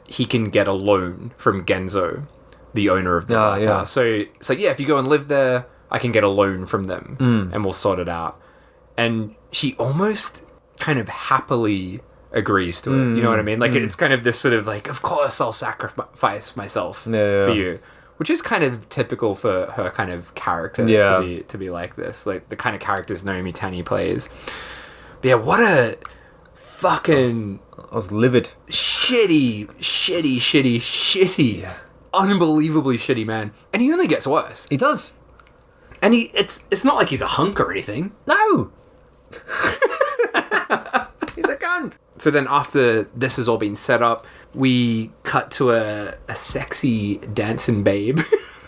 he can get a loan from Genzo, the owner of the bathhouse. So it's like, if you go and live there, I can get a loan from them and we'll sort it out. And she almost kind of happily agrees to it. You know what I mean? Like, it's kind of this sort of like, of course I'll sacrifice myself for you. Which is kind of typical for her kind of character to be like this. Like, the kind of characters Naomi Tani plays. But yeah, what a fucking... I was livid. Shitty, unbelievably shitty man. And he only gets worse. He does. And it's not like he's a hunk or anything. No! He's a cunt! So then after this has all been set up, we cut to a sexy dancing babe.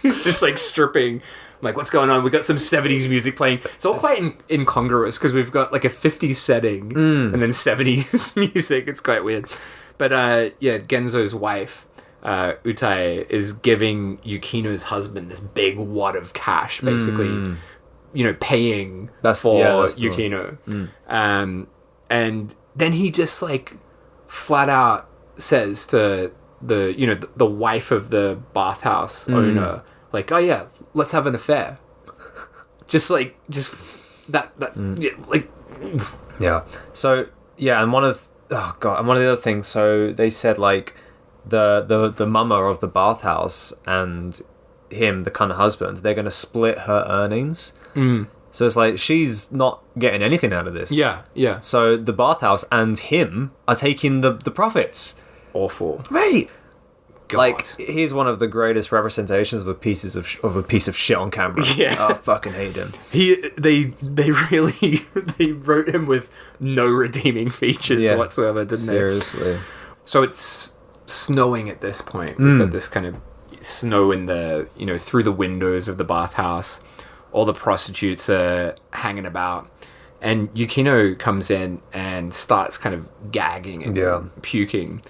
He's just like stripping. I'm like, what's going on? We got some 70s music playing. It's all quite incongruous because we've got like a 50s setting and then 70s music. It's quite weird. But Genzo's wife, Utae, is giving Yukino's husband this big wad of cash, basically, paying for Yukino. And then he just like flat out says to the wife of the bathhouse owner, like, oh yeah, let's have an affair. That's Yeah. So yeah, and one of the other things. So they said like the mama of the bathhouse and him, the kind of husband, they're going to split her earnings. So it's like she's not getting anything out of this. Yeah. So the bathhouse and him are taking the profits. Awful. Right. God. Like, he's one of the greatest representations of a piece of shit on camera. Yeah. I fucking hate him. They really they wrote him with no redeeming features whatsoever, didn't they? Seriously. So it's snowing at this point. We've got this kind of snow in the through the windows of the bathhouse. All the prostitutes are hanging about, and Yukino comes in and starts kind of gagging and puking.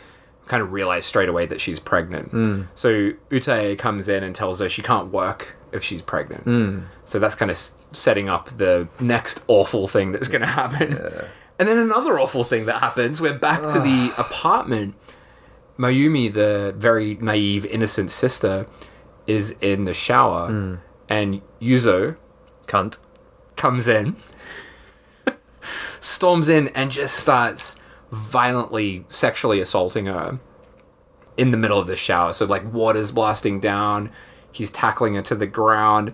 Kind of realize straight away that she's pregnant. So Utae comes in and tells her she can't work if she's pregnant. So that's kind of setting up the next awful thing that's going to happen. Yeah. And then another awful thing that happens. We're back to the apartment. Mayumi, the very naive, innocent sister, is in the shower, and Yuzo, cunt, comes in, storms in, and just starts violently sexually assaulting her in the middle of the shower. So like water's blasting down, he's tackling her to the ground.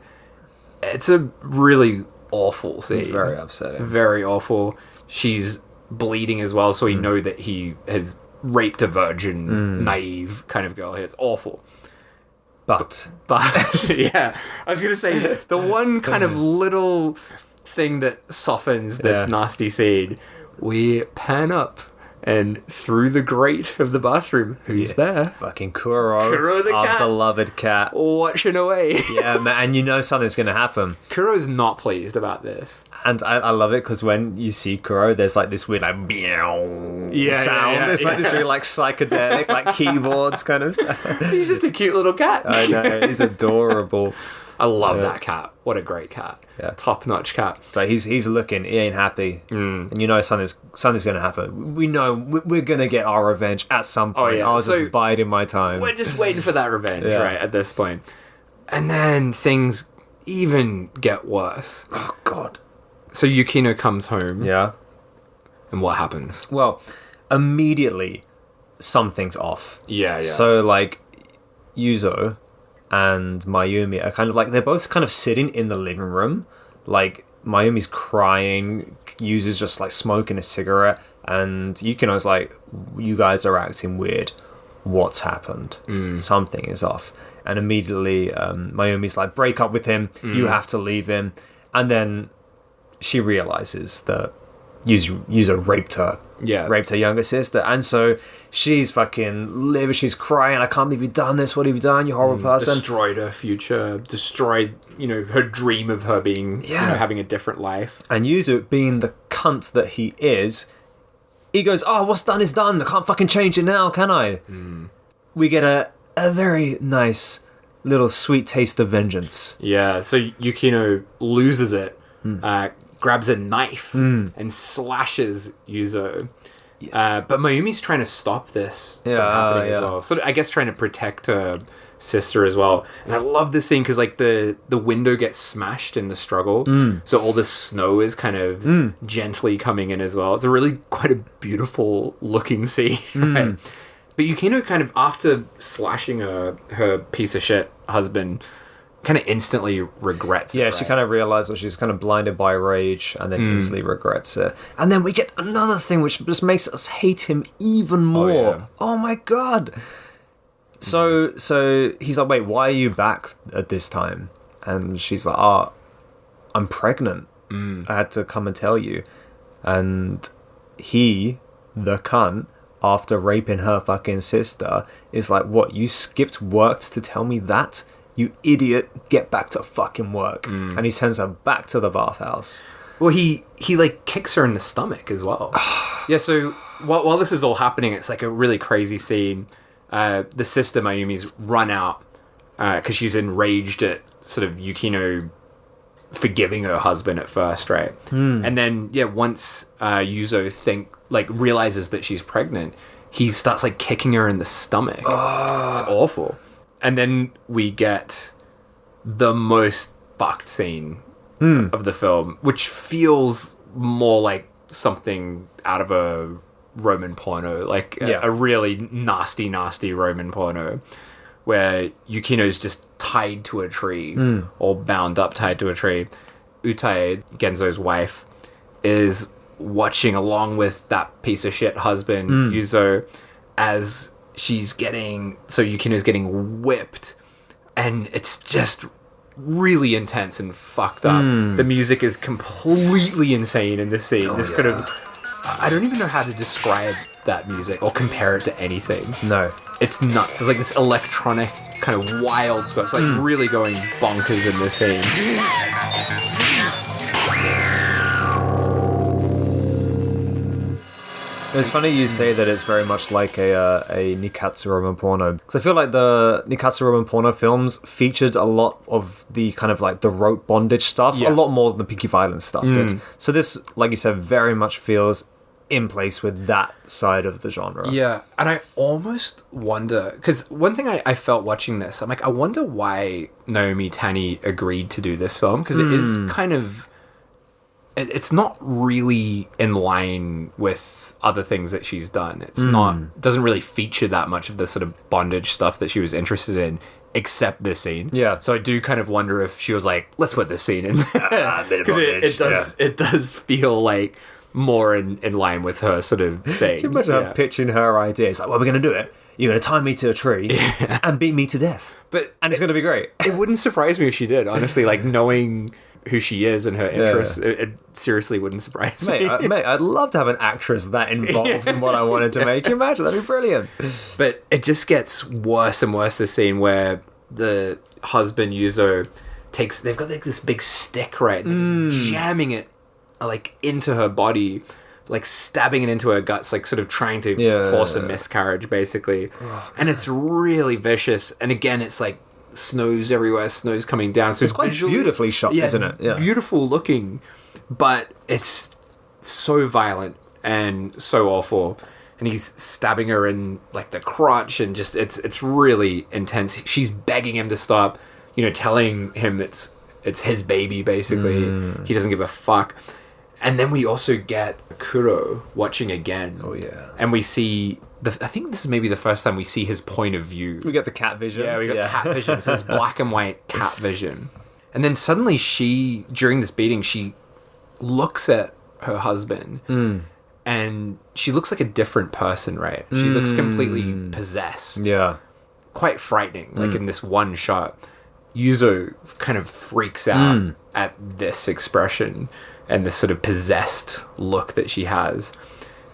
It's a really awful scene. Very upsetting. Very awful. She's bleeding as well, so we know that he has raped a virgin, naive kind of girl here. It's awful. But yeah, I was gonna say the one kind of little thing that softens this nasty scene. We pan up, and through the grate of the bathroom, who's there? Fucking Kuro. Kuro the our cat. beloved cat. Watching away. Yeah, man, and something's going to happen. Kuro's not pleased about this. And I love it because when you see Kuro, there's like this weird like meow sound. It's like this really like psychedelic like keyboards kind of stuff. He's just a cute little cat. I know, he's adorable. I love that cat. What a great cat. Yeah. Top-notch cat. But he's looking, he ain't happy. And something's going to happen. We know we're going to get our revenge at some point. Oh, yeah. I was just biding my time. We're just waiting for that revenge, right, at this point. And then things even get worse. Oh, God. So Yukino comes home. Yeah. And what happens? Well, immediately, something's off. Yeah. So, like, Yuzo and Mayumi are kind of like, they're both kind of sitting in the living room. Like, Mayumi's crying, Yuzo's just like smoking a cigarette, and Yukino's like, you guys are acting weird. What's happened? Something is off. And immediately Mayumi's like, break up with him, you have to leave him. And then she realizes that Yuzo raped her. Yeah. Raped her younger sister. And so she's fucking livid. She's crying. I can't believe you've done this. What have you done, you horrible person? Destroyed her future. Destroyed, her dream of her being, having a different life. And Yuzo, being the cunt that he is, he goes, oh, what's done is done. I can't fucking change it now, can I? We get a very nice little sweet taste of vengeance. Yeah, so Yukino loses it. Grabs a knife and slashes Yuzo. Yes. But Mayumi's trying to stop this from happening as well. So I guess trying to protect her sister as well. And I love this scene because like the window gets smashed in the struggle. So all the snow is kind of gently coming in as well. It's a really quite a beautiful looking scene. Right? But Yukino kind of, after slashing her piece of shit husband, kind of instantly regrets it. Yeah, she kind of realized that she's kind of blinded by rage and then instantly regrets it. And then we get another thing which just makes us hate him even more. Oh my God. So he's like, wait, why are you back at this time? And she's like, I'm pregnant. I had to come and tell you. And he, the cunt, after raping her fucking sister, is like, what, you skipped work to tell me that? You idiot, get back to fucking work. And he sends her back to the bathhouse. Well, he like kicks her in the stomach as well. Yeah, so while this is all happening, it's like a really crazy scene. The sister, Mayumi's run out because she's enraged at sort of Yukino forgiving her husband at first, right? And then, once Yuzo realizes that she's pregnant, he starts like kicking her in the stomach. It's awful. And then we get the most fucked scene of the film, which feels more like something out of a Roman porno, like a really nasty Roman porno, where Yukino's just tied to a tree, or bound up tied to a tree. Utae, Genzo's wife, is watching along with that piece of shit husband, Yuzo, as Yukino's getting whipped, and it's just really intense and fucked up. The music is completely insane in this scene. I don't even know how to describe that music or compare it to anything. No. It's nuts. It's like this electronic kind of wild score. It's like really going bonkers in this scene. It's funny you say that it's very much like a Nikkatsu Roman porno, because I feel like the Nikkatsu Roman porno films featured a lot of the kind of like the rope bondage stuff, a lot more than the Peaky Violence stuff did. So this, like you said, very much feels in place with that side of the genre. Yeah, and I almost wonder, because one thing I felt watching this, I'm like, I wonder why Naomi Tani agreed to do this film, because it is kind of, it's not really in line with other things that she's done. It's doesn't really feature that much of the sort of bondage stuff that she was interested in, except this scene. Yeah. So I do kind of wonder if she was like, let's put this scene in there. Because it does feel like more in line with her sort of thing. Can you imagine her pitching her ideas? Like, well, we're going to do it. You're going to tie me to a tree and beat me to death. And it's going to be great. It wouldn't surprise me if she did, honestly. Like, knowing who she is and her interests, it seriously wouldn't surprise me. Mate, I'd love to have an actress that involved in what I wanted to make. Can you imagine? That'd be brilliant. But it just gets worse and worse, this scene where the husband, Yuzo, they've got like this big stick, right? And they're just jamming it like into her body, like stabbing it into her guts, like sort of trying to force a miscarriage, basically. And it's really vicious. And again, it's like snows everywhere, snows coming down. So it's quite beautifully shot, isn't it? Yeah, beautiful looking, but it's so violent and so awful. And he's stabbing her in like the crotch, and just it's really intense. She's begging him to stop, telling him it's his baby, basically. He doesn't give a fuck. And then we also get Kuro watching again. Oh yeah. And we see I think this is maybe the first time we see his point of view. We get the cat vision. Yeah, we got cat vision. So it's black and white cat vision. And then suddenly during this beating, she looks at her husband and she looks like a different person, right? She looks completely possessed. Yeah. Quite frightening, like in this one shot. Yuzo kind of freaks out at this expression and this sort of possessed look that she has,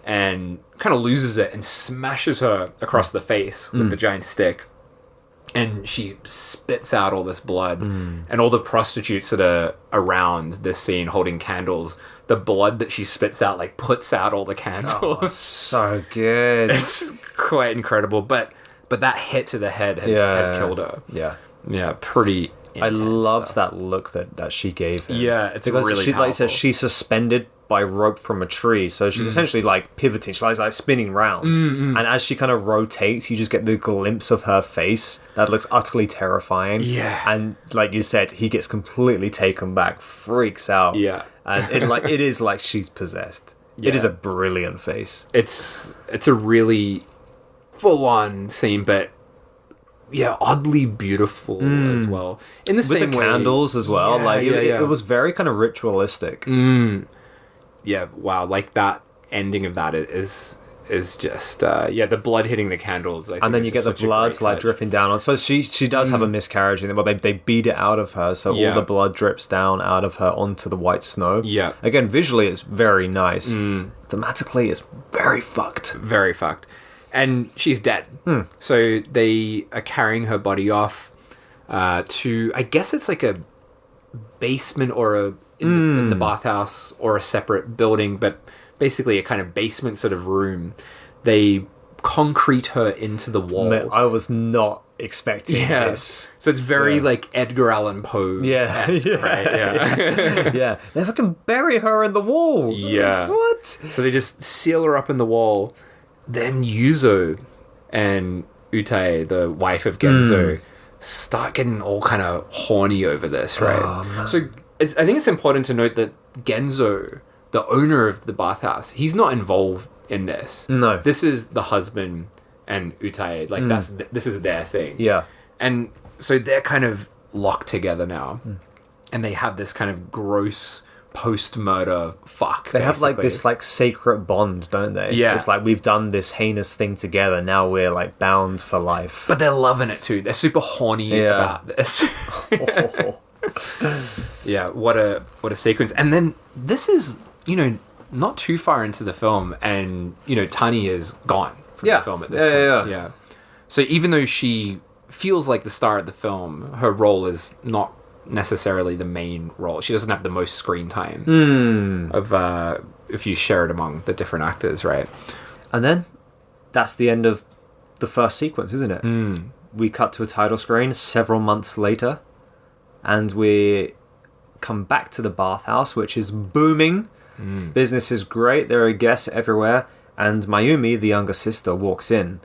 and kind of loses it and smashes her across the face with the giant stick. And she spits out all this blood. And all the prostitutes that are around this scene holding candles, the blood that she spits out like puts out all the candles. Oh, so good. It's quite incredible. But that hit to the head has killed her. Yeah. Yeah, pretty intense. I loved that look that she gave him. Yeah, it's because really she, powerful. like I said, she's suspended by rope from a tree, so she's essentially like pivoting. She's like spinning round, and as she kind of rotates, you just get the glimpse of her face that looks utterly terrifying. Yeah, and like you said, he gets completely taken back, freaks out. Yeah, and it is like she's possessed. Yeah. It is a brilliant face. It's a really full on scene, but oddly beautiful as well. In the with same the way, candles as well. It was very kind of ritualistic. Yeah, wow, like that ending of that is is just the blood hitting the candles. I think and then is you get the such a blood great like touch. dripping down. So she does have a miscarriage, and well, they beat it out of her, so all the blood drips down out of her onto the white snow. Yeah. Again, visually, it's very nice. Thematically, it's very fucked. Very fucked. And she's dead. So they are carrying her body off to, I guess it's like a basement or in the bathhouse or a separate building, but basically a kind of basement sort of room. They concrete her into the wall. Man, I was not expecting this. So it's very like Edgar Allan Poe. Right? Yeah. They fucking bury her in the wall. Yeah. What? So they just seal her up in the wall. Then Yuzo and Utae, the wife of Genzo, start getting all kind of horny over this, right? Oh, so I think it's important to note that Genzo, the owner of the bathhouse, he's not involved in this. No. This is the husband and Utae. Like, this is their thing. Yeah. And so they're kind of locked together now. And they have this kind of gross post-murder fuck. They have like basically. this like sacred bond, don't they? Yeah. It's like we've done this heinous thing together. Now we're like bound for life. But they're loving it too. They're super horny about this. Yeah, what a sequence. And then this is, not too far into the film, and Tani is gone from the film at this point. Yeah. So even though she feels like the star of the film, her role is not necessarily the main role. She doesn't have the most screen time of if you share it among the different actors, right? And then that's the end of the first sequence, isn't it? We cut to a title screen several months later, and we come back to the bathhouse, which is booming. Business is great. There are guests everywhere, and Mayumi, the younger sister, walks in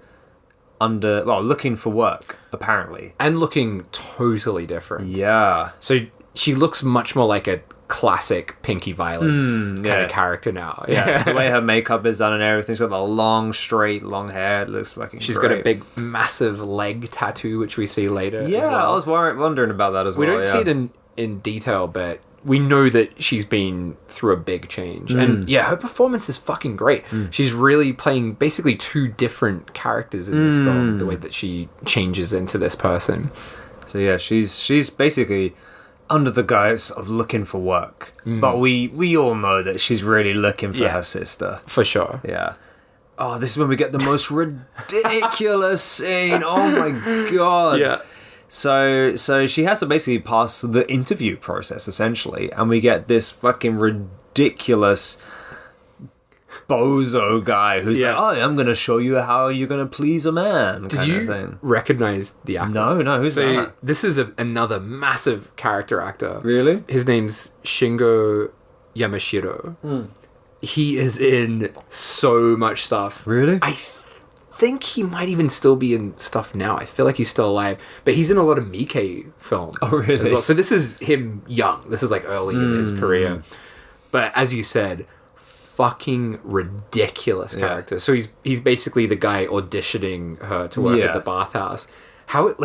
looking for work, apparently. And looking totally different. Yeah. So she looks much more like a classic Pinky Violets kind of character now. Yeah, the way her makeup is done and everything. She's got the long, straight, long hair. It looks fucking She's great. got a big, massive leg tattoo, which we see later as well. I was wondering about that as well. We don't see it in detail, but we know that she's been through a big change. And her performance is fucking great. She's really playing basically two different characters in this film, the way that she changes into this person. So yeah, she's basically under the guise of looking for work. But we all know that she's really looking for her sister. For sure. Yeah. Oh, this is when we get the most ridiculous scene. Oh my god. Yeah. So she has to basically pass the interview process, essentially, and we get this fucking ridiculous bozo guy who's like, "Oh, I'm going to show you how you're going to please a man." Did you recognize the actor? No, who's that? This is another massive character actor. Really? His name's Shingo Yamashiro. He is in so much stuff. Really? I think he might even still be in stuff now. I feel like he's still alive, but he's in a lot of Miike films as well. So this is him young. This is like early in his career. But as you said, fucking ridiculous character. So he's basically the guy auditioning her to work at the bathhouse. How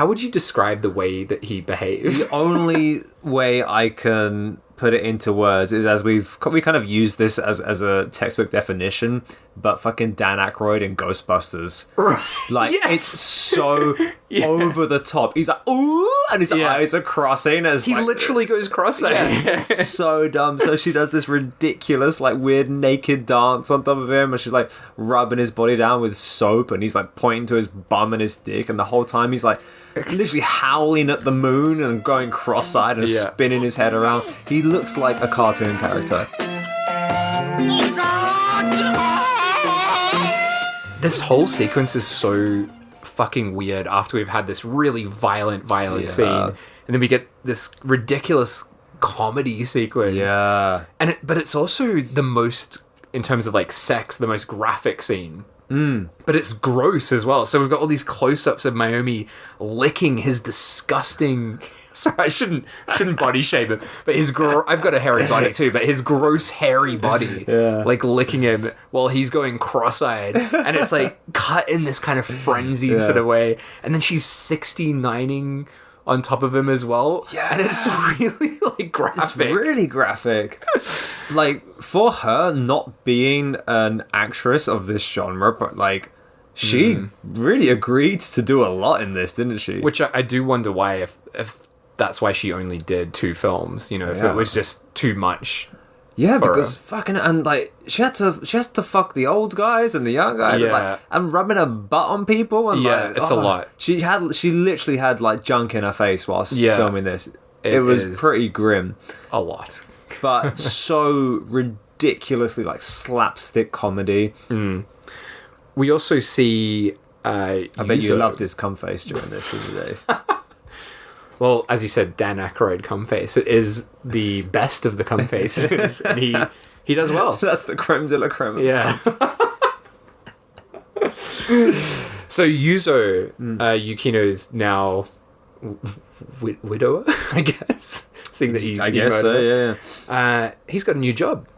would you describe the way that he behaves? The only way I can put it into words is as we kind of use this as a textbook definition, but fucking Dan Aykroyd in Ghostbusters. Right. Like, it's so over the top. He's like, ooh, and his eyes are crossing as he like, literally goes cross-eyed. it's so dumb. So she does this ridiculous, like, weird naked dance on top of him, and she's like rubbing his body down with soap, and he's like pointing to his bum and his dick, and the whole time he's like literally howling at the moon and going cross-eyed and spinning his head around. He looks like a cartoon character. This whole sequence is so fucking weird after we've had this really violent scene. And then we get this ridiculous comedy sequence. Yeah. But it's also the most, in terms of like sex, the most graphic scene. But it's gross as well. So we've got all these close-ups of Mayumi licking his disgusting... Sorry, I shouldn't body shame him, but I've got a hairy body too, but his gross hairy body, like licking him while he's going cross-eyed, and it's like cut in this kind of frenzied sort of way, and then she's 69ing on top of him as well, and it's really like graphic. It's really graphic. like, for her not being an actress of this genre, but, like, she really agreed to do a lot in this, didn't she? Which I do wonder why, if that's why she only did 2 films, you know, if it was just too much. Yeah, because fucking, and like she has to fuck the old guys and the young guys, and rubbing her butt on people, and it's a lot. She literally had like junk in her face whilst filming this. It was pretty grim. A lot, but so ridiculously like slapstick comedy. We also see. I bet you loved his cum face during this, didn't you? Well, as you said, Dan Aykroyd cum face. It is the best of the cum faces, and he does well. That's the creme de la creme. Yeah. So Yuzo, Yukino's now widower, I guess. Seeing that you, I guess so. Yeah. He's got a new job.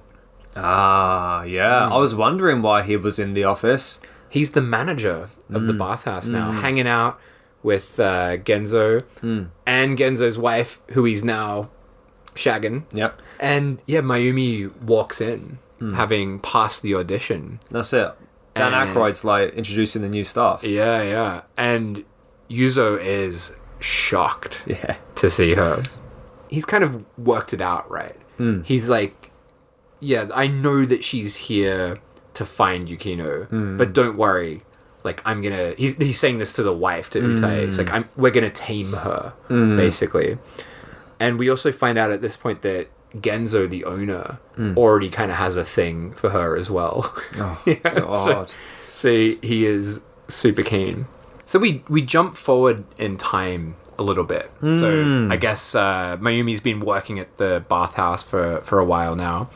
Ah, yeah. I was wondering why he was in the office. He's the manager of the bathhouse now, hanging out with Genzo and Genzo's wife, who he's now shagging. Yep. And yeah, Mayumi walks in, having passed the audition. That's it. Dan Aykroyd's like introducing the new staff. Yeah. And Yuzo is shocked to see her. He's kind of worked it out, right? He's like, yeah, I know that she's here to find Yukino, but don't worry. Like, I'm gonna... He's saying this to the wife, to Utai. It's like, we're gonna tame her, basically. And we also find out at this point that Genzo, the owner, already kind of has a thing for her as well. Oh, God. So he is super keen. So we jump forward in time a little bit. So I guess Mayumi's been working at the bathhouse for a while now.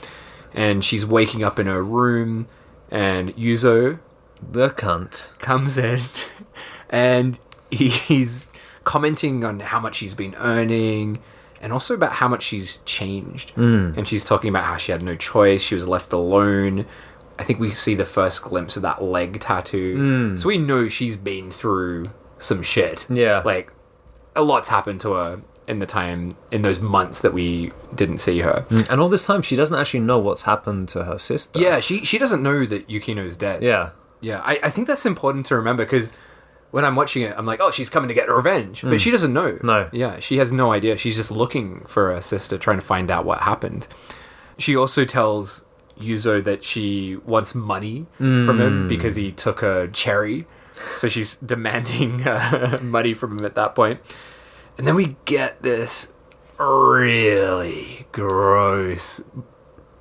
And she's waking up in her room, and Yuzo... the cunt comes in and he's commenting on how much she's been earning and also about how much she's changed. And she's talking about how she had no choice, she was left alone. I think we see the first glimpse of that leg tattoo. So we know she's been through some shit. Yeah. Like, a lot's happened to her in those months that we didn't see her. And all this time she doesn't actually know what's happened to her sister. Yeah, she doesn't know that Yukino's dead. Yeah, I think that's important to remember, because when I'm watching it, I'm like, oh, she's coming to get revenge. But she doesn't know. No. Yeah, she has no idea. She's just looking for her sister, trying to find out what happened. She also tells Yuzo that she wants money from him because he took a cherry. So she's demanding money from him at that point. And then we get this really gross,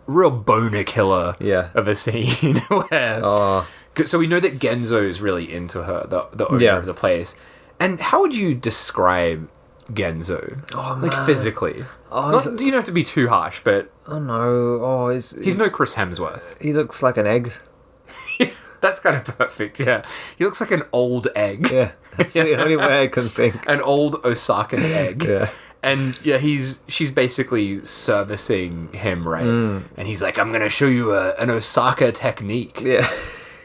real boner killer of a scene where... So we know that Genzo is really into her, the owner of the place. And how would you describe Genzo? Like, physically? You don't have to be too harsh, but... Oh, no. He's no Chris Hemsworth. He looks like an egg. That's kind of perfect, yeah. He looks like an old egg. Yeah, that's the only way I can think. An old Osakan egg. Yeah. And yeah, she's basically servicing him, right? And he's like, I'm going to show you an Osaka technique. Yeah.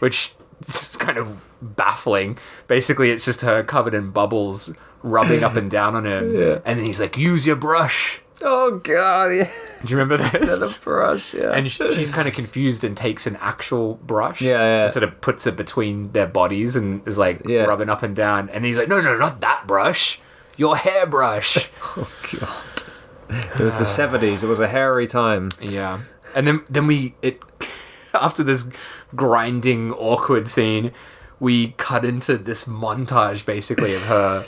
Which is kind of baffling. Basically, it's just her covered in bubbles, rubbing up and down on him. Yeah. And then he's like, use your brush. Oh, God, yeah. Do you remember this? Yeah, the brush, yeah. And she's kind of confused and takes an actual brush. Yeah. And sort of puts it between their bodies and is like rubbing up and down. And he's like, no, not that brush. Your hairbrush. Oh, God. It was the 70s. It was a hairy time. Yeah. And then after this grinding, awkward scene, we cut into this montage, basically, of her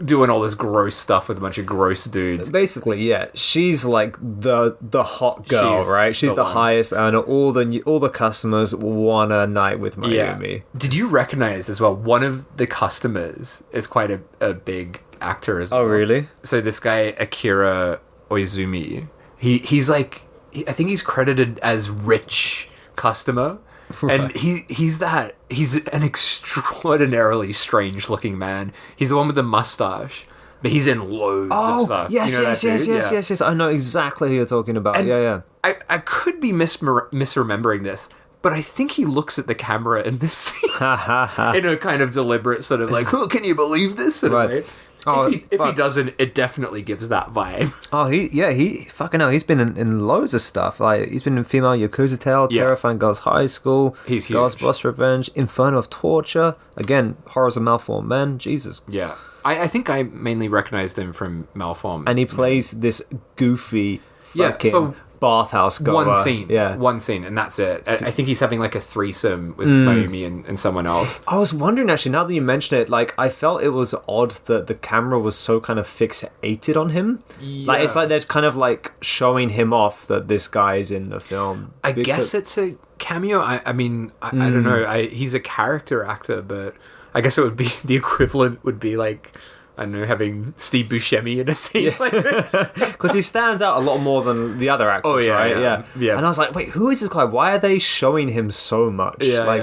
doing all this gross stuff with a bunch of gross dudes. Basically, yeah. She's like the hot girl, right? She's the highest earner. All the customers want a night with Mayumi. Yeah. Did you recognize as well, one of the customers is quite a big actor as well. Oh, really? So this guy, Akira Oizumi, he's like... I think he's credited as rich customer, and he's an extraordinarily strange looking man. He's the one with the mustache, but he's in loads of stuff. Yes, you know yes. I know exactly who you're talking about. And yeah. I could be misremembering this, but I think he looks at the camera in this scene in a kind of deliberate sort of like, oh, can you believe this? In a way. Oh, if he fuck. doesn't, it definitely gives that vibe. Oh, he fucking hell. He's been in loads of stuff. Like, he's been in Female Yakuza Tale, Yeah. Terrifying Girls High School, He's Girls huge. Boss Revenge, Inferno of Torture. Again, Horrors of Malformed Men. Jesus. Yeah. I think I mainly recognized him from Malformed. And he plays this goofy Yeah, fucking for bathhouse goer. one scene. Yeah. One scene, and that's it. I think he's having like a threesome with Naomi and someone else. I was wondering, actually, now that you mention it, like, I felt it was odd that the camera was so kind of fixated on him. Like, it's Yeah. like they're kind of like showing him off that this guy's in the film. I guess it's a cameo. I mean, I don't know. He's a character actor, but I guess it would be the equivalent would be like, I don't know, having Steve Buscemi in a scene like this. Because he stands out a lot more than the other actors, Oh, yeah, right? yeah. And I was like, wait, who is this guy? Why are they showing him so much? Yeah, like,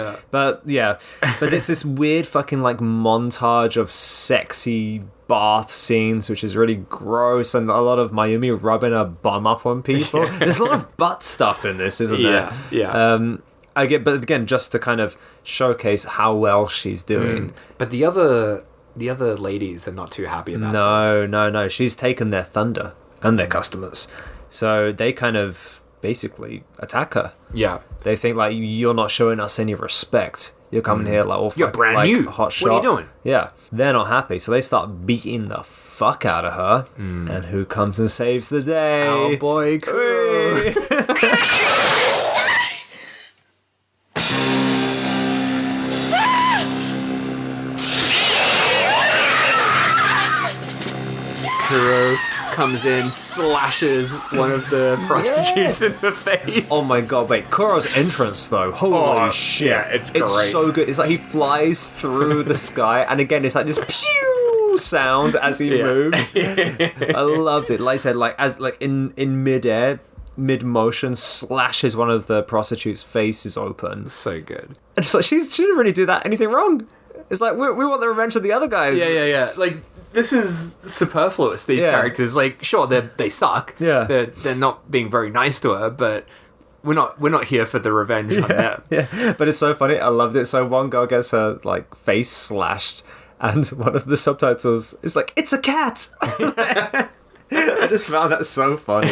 yeah. But there's this weird fucking like montage of sexy bath scenes, which is really gross, and a lot of Mayumi rubbing her bum up on people. There's a lot of butt stuff in this, isn't there? Yeah. But again, just to kind of showcase how well she's doing. But the other ladies are not too happy about this. No. She's taken their thunder and their customers. So they kind of basically attack her. Yeah. They think, like, you're not showing us any respect. You're coming here, like, all You're fucking, brand like, new. hot shot. What are you doing? Yeah. They're not happy. So they start beating the fuck out of her. And who comes and saves the day? Our boy, Kuro. Kuro comes in, slashes one of the prostitutes in the face. Oh my god, wait, Kuro's entrance though, holy shit. yeah, it's great. so good. It's like he flies through the sky, and again, it's like this pew sound as he moves. I loved it. Like I said, like as like in midair, mid motion, slashes one of the prostitutes' faces open. So good. And it's like, she didn't really do that anything wrong. It's like, we want the revenge of the other guys. Yeah. Like, this is superfluous, these characters. Like, sure, they suck. Yeah. They're not being very nice to her, but we're not here for the revenge on them. Yeah, but it's so funny. I loved it. So one girl gets her like face slashed, and one of the subtitles is like, "It's a cat." I just found that so funny.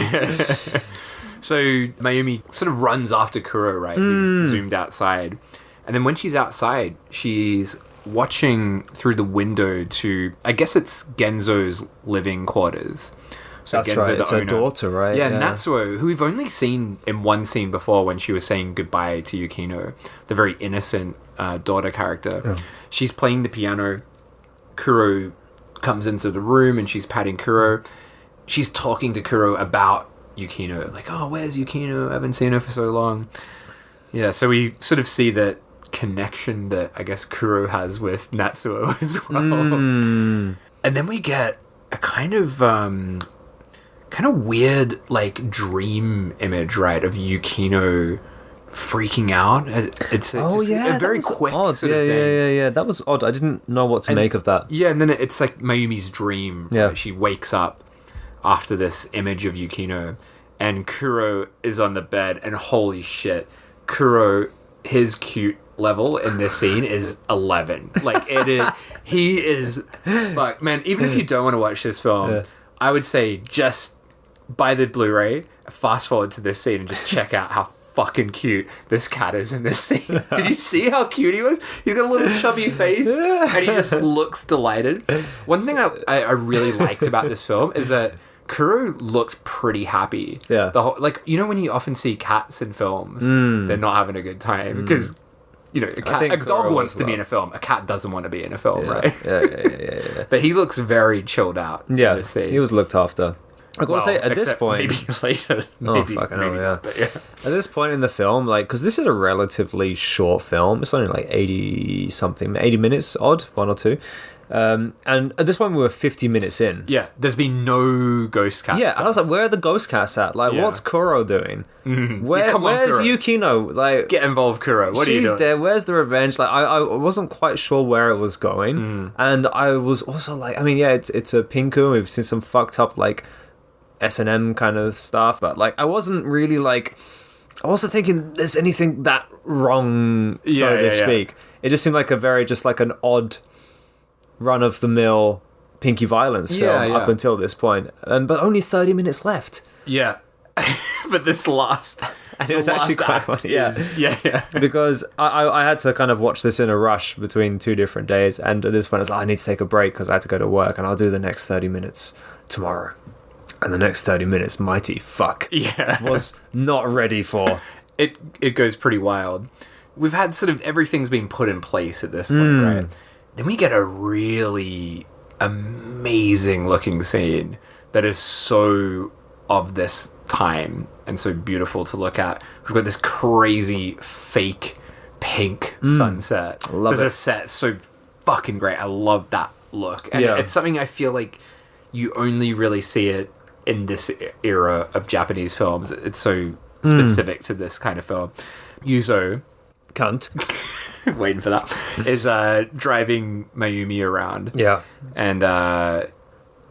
So Mayumi sort of runs after Kuro, right? Who's zoomed outside. And then when she's outside, she's watching through the window to, I guess it's Genzo's living quarters. So That's Genzo, right. the It's her owner. daughter, right? Yeah, Natsuo, who we've only seen in one scene before when she was saying goodbye to Yukino, the very innocent daughter character. Yeah. She's playing the piano. Kuro comes into the room and she's patting Kuro. She's talking to Kuro about Yukino. Like, oh, where's Yukino? I haven't seen her for so long. Yeah, so we sort of see that connection that I guess Kuro has with Natsuo as well. And then we get a kind of weird like dream image, right, of Yukino freaking out. It's a very quick odd. sort of thing. Yeah. That was odd. I didn't know what to make of that. Yeah, and then it's like Mayumi's dream. Yeah. She wakes up after this image of Yukino, and Kuro is on the bed, and holy shit, Kuro, his cute level in this scene is 11. Like, it is, he is, fuck, man, even if you don't want to watch this film, I would say just buy the Blu-ray, fast forward to this scene, and just check out how fucking cute this cat is in this scene. Did you see how cute he was? He's got a little chubby face, and he just looks delighted. One thing I really liked about this film is that Kuro looks pretty happy. Yeah. The whole, like, you know when you often see cats in films, they're not having a good time because, you know, a dog Kuro wants to be love. in a film. A cat doesn't want to be in a film, right? Yeah. But he looks very chilled out. Yeah, in this scene. he was looked after. I gotta say, at this except point, maybe later. fucking hell, yeah. Not, but yeah. At this point in the film, like, because this is a relatively short film, it's only like 80 minutes odd, one or two. And at this point, we were 50 minutes in. Yeah, there's been no ghost cats. Yeah, and I was like, where are the ghost cats at? Like, Yeah. what's Kuro doing? Come on, Where's Kuro. Yukino? Like, Get involved, Kuro. What are you she's doing? there. Where's the revenge? Like, I wasn't quite sure where it was going, and I was also like, I mean, yeah, it's a Pinku. We've seen some fucked up like S&M kind of stuff, but like, I wasn't really like, I wasn't thinking there's anything that wrong, so to speak. It just seemed like just like an odd run of the mill Pinky Violence film up until this point, but only 30 minutes left. Yeah. But this last... And it was actually quite funny. Yeah. Because I had to kind of watch this in a rush between 2 different days, and at this point I was like, I need to take a break because I had to go to work, and I'll do the next 30 minutes tomorrow. And the next 30 minutes, mighty fuck, was not ready for. It goes pretty wild. We've had sort of everything's been put in place at this point, right? Then we get a really amazing looking scene that is so of this time and so beautiful to look at. We've got this crazy fake pink sunset. Love it. The set's so fucking great. I love that look. And it's something I feel like you only really see it in this era of Japanese films. It's so specific to this kind of film. Yuzo, cunt, waiting for that, is driving Mayumi around. Yeah. And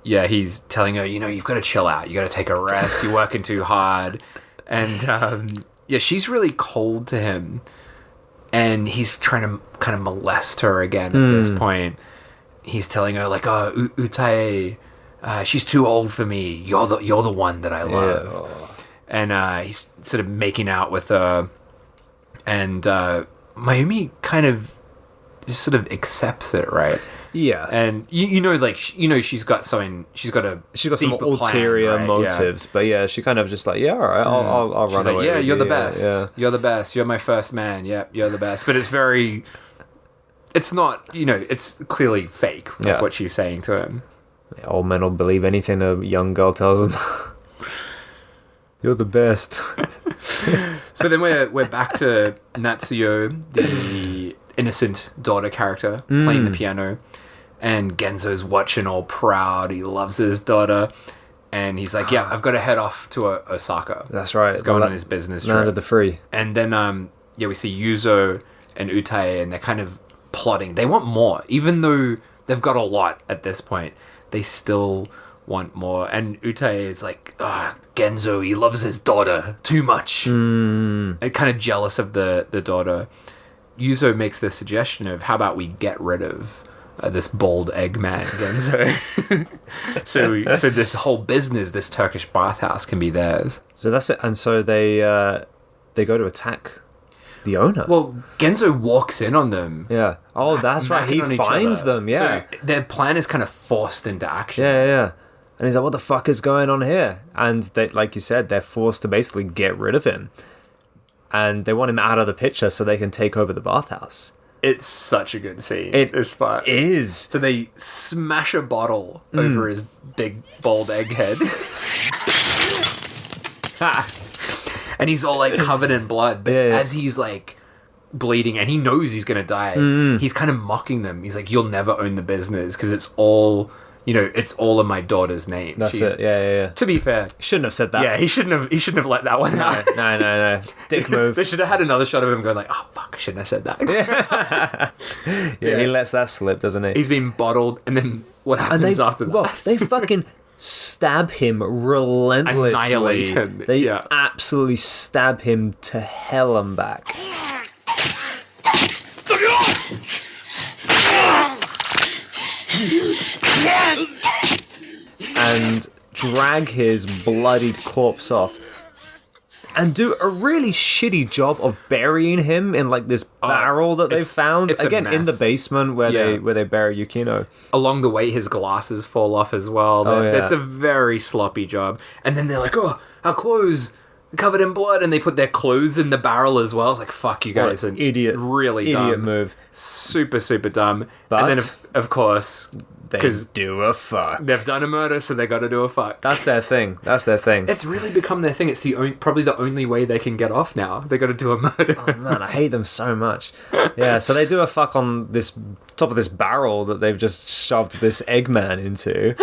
he's telling her, you've got to chill out. You got to take a rest. You're working too hard. And she's really cold to him. And he's trying to kind of molest her again at this point. He's telling her, like, oh, Utae, she's too old for me. You're the one that I love. Yeah. And he's sort of making out with her. And Mayumi kind of just sort of accepts it, right? Yeah. And she's got something. She's got some ulterior motives, but she kind of just like, all right, I'll run away. Like, you're the best. Yeah. You're the best. You're my first man. Yeah, you're the best. But it's very. It's not. It's clearly fake. Like what she's saying to him. Yeah, old men will believe anything a young girl tells them. You're the best. So then we're back to Natsuyo, the innocent daughter character, playing the piano. And Genzo's watching all proud. He loves his daughter. And he's like, I've got to head off to Osaka. That's right. He's going on his business trip. Land of the free. And then, we see Yuzo and Utae, and they're kind of plotting. They want more. Even though they've got a lot at this point, they still want more. And Utae is like, Genzo, he loves his daughter too much. And kind of jealous of the daughter. Yuzo makes the suggestion of, how about we get rid of this bald egg man, Genzo. so this whole business, this Turkish bathhouse, can be theirs. So that's it. And so they go to attack the owner. Well, Genzo walks in on them. Yeah. Oh, that's right. He finds them. Yeah. So their plan is kind of forced into action. Yeah. And he's like, what the fuck is going on here? And they, like you said, they're forced to basically get rid of him. And they want him out of the picture so they can take over the bathhouse. It's such a good scene. It fun. is. So they smash a bottle over his big bald egg head. And he's all like covered in blood. But as he's like bleeding and he knows he's going to die, he's kind of mocking them. He's like, you'll never own the business because it's all... it's all in my daughter's name. That's it. Yeah. To be fair, shouldn't have said that. Yeah, he shouldn't have let that one out. No. Dick move. They should have had another shot of him going like, "Oh fuck, I shouldn't have said that." Yeah, he lets that slip, doesn't he? He's been bottled, and then what happens after that? Well, they fucking stab him relentlessly. Annihilate him. They absolutely stab him to hell and back. And drag his bloodied corpse off and do a really shitty job of burying him in like this barrel that they found again in the basement where they bury Yukino. Along the way his glasses fall off as well. That's a very sloppy job. And then they're like, oh, our clothes are covered in blood, and they put their clothes in the barrel as well. It's like, fuck you guys. An idiot. Really dumb. Idiot move. Super, super dumb. But and then of course... They do a fuck. They've done a murder, so they got to do a fuck. That's their thing. It's really become their thing. It's probably the only way they can get off now. They got to do a murder. Oh man, I hate them so much. Yeah, so they do a fuck on this top of this barrel that they've just shoved this Eggman into.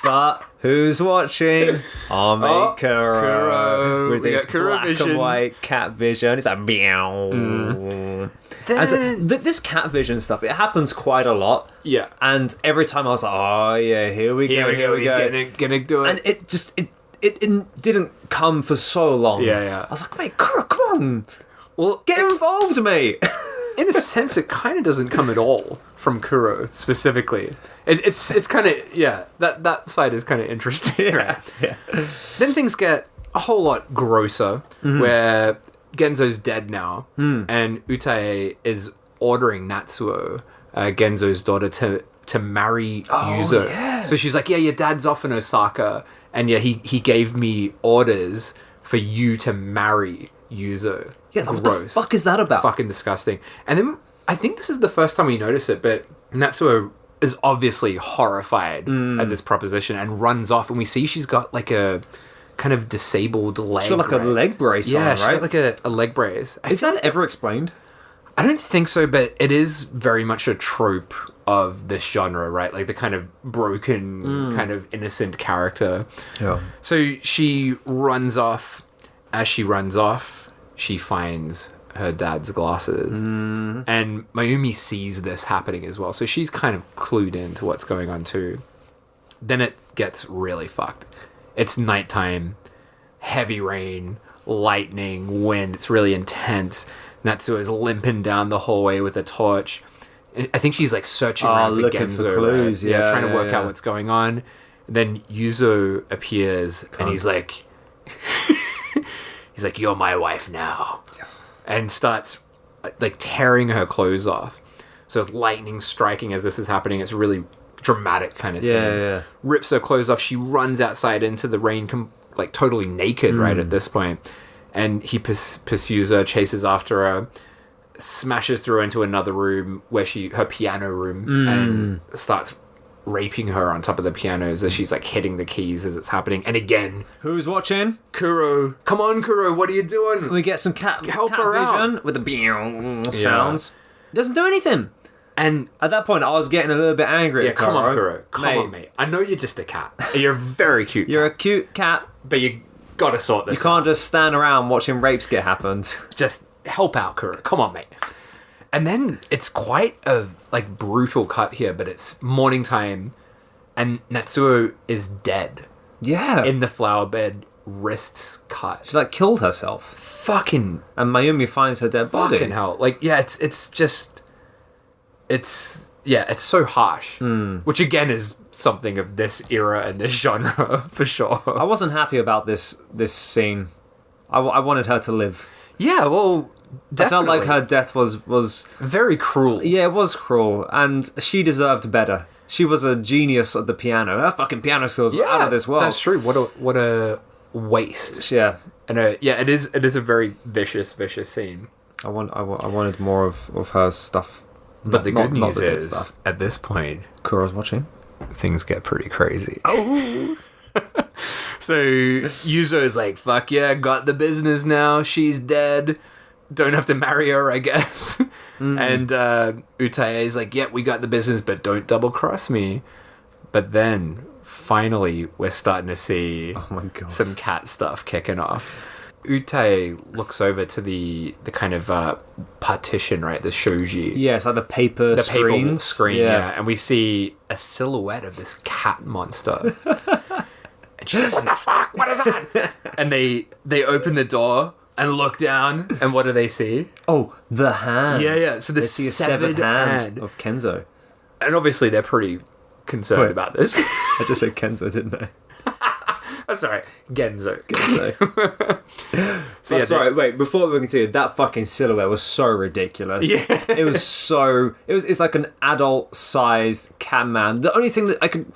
But who's watching? Our mate Kuro. With his black vision. And white cat vision. It's like, meow. This cat vision stuff, it happens quite a lot. Yeah. And every time I was like, oh yeah, here we go. He's gonna do it. And it just, it didn't come for so long. Yeah. I was like, mate, Kuro, come on. Well, get involved, mate. in a sense, it kind of doesn't come at all from Kuro specifically. It's kind of, yeah, that side is kind of interesting. Right? Yeah. Then things get a whole lot grosser, where Genzo's dead now, and Utae is ordering Natsuo, Genzo's daughter, to marry Yuzo. Yeah. So she's like, yeah, your dad's off in Osaka, and yeah, he gave me orders for you to marry Yuzo. Yeah, what the fuck is that about? Fucking disgusting. And then I think this is the first time we notice it, but Natsuo is obviously horrified at this proposition and runs off, and we see she's got like a kind of disabled leg. She's got like a leg brace on, right? She's got like a leg brace. Is that ever explained? I don't think so, but it is very much a trope of this genre, right? Like the kind of broken, kind of innocent character. Yeah. So she runs off. As she runs off, she finds her dad's glasses. And Mayumi sees this happening as well. So she's kind of clued into what's going on too. Then it gets really fucked. It's nighttime, heavy rain, lightning, wind. It's really intense. Natsuo is limping down the hallway with a torch. And I think she's like searching around for looking Genzo, for clues. right? Yeah, trying to work out what's going on. Then Yuzo appears and he's like, "You're my wife now," and starts like tearing her clothes off. So it's lightning striking as this is happening. It's a really dramatic kind of scene. Yeah. Rips her clothes off. She runs outside into the rain, like totally naked right at this point. And he pursues her, chases after her, smashes through into another room where her piano room, and starts raping her on top of the pianos as she's like hitting the keys as it's happening. And again, Who's watching? Kuro, come on, Kuro, what are you doing? We get some cat Help her vision out. with the sounds. Doesn't do anything. And At that point, I was getting a little bit angry. yeah, at come on, Kuro. Kuro, come on, mate. I know you're just a cat. You're very cute. You're cat, a cute cat. but you gotta sort this. You can't out. just stand around watching rapes get happened. Just help out, Kuro. Come on, mate. And then it's quite a like brutal cut here, but it's morning time, and Natsuo is dead Yeah. in the flower bed, wrists cut. She like killed herself. Fucking And Mayumi finds her dead body. fucking hell! Like, yeah, it's so harsh. Which again is something of this era and this genre for sure. I wasn't happy about this scene. I wanted her to live. Yeah, well, definitely. I felt like her death was very cruel. yeah, it was cruel, and she deserved better. She was a genius at the piano. Her fucking piano skills were out of this world. That's true. What a waste. Yeah, And it is a very vicious scene. I wanted more of her stuff. But the good news the good is, stuff. at this point, Kuro's watching. things get pretty crazy. Oh. So Yuzo is like, fuck yeah, got the business now. She's dead. Don't have to marry her, I guess. And Utae is like, yep, we got the business, but don't double cross me. But then finally we're starting to see Oh my god. some cat stuff kicking off. Utae looks over to the kind of partition, right? The shoji. Yeah, it's like the paper The paper screens. screen, yeah. And we see a silhouette of this cat monster. And she's like, what the fuck? What is that? And they open the door and look down, and what do they see? Oh, the hand. Yeah. So the They see a severed hand. of Kenzo. And obviously they're pretty concerned Wait. about this. I just said Kenzo, didn't I? That's all right. Genzo. Kenzo. So yeah, sorry, wait, before we continue, that fucking silhouette was so ridiculous. Yeah. It's like an adult sized cat man. The only thing that I could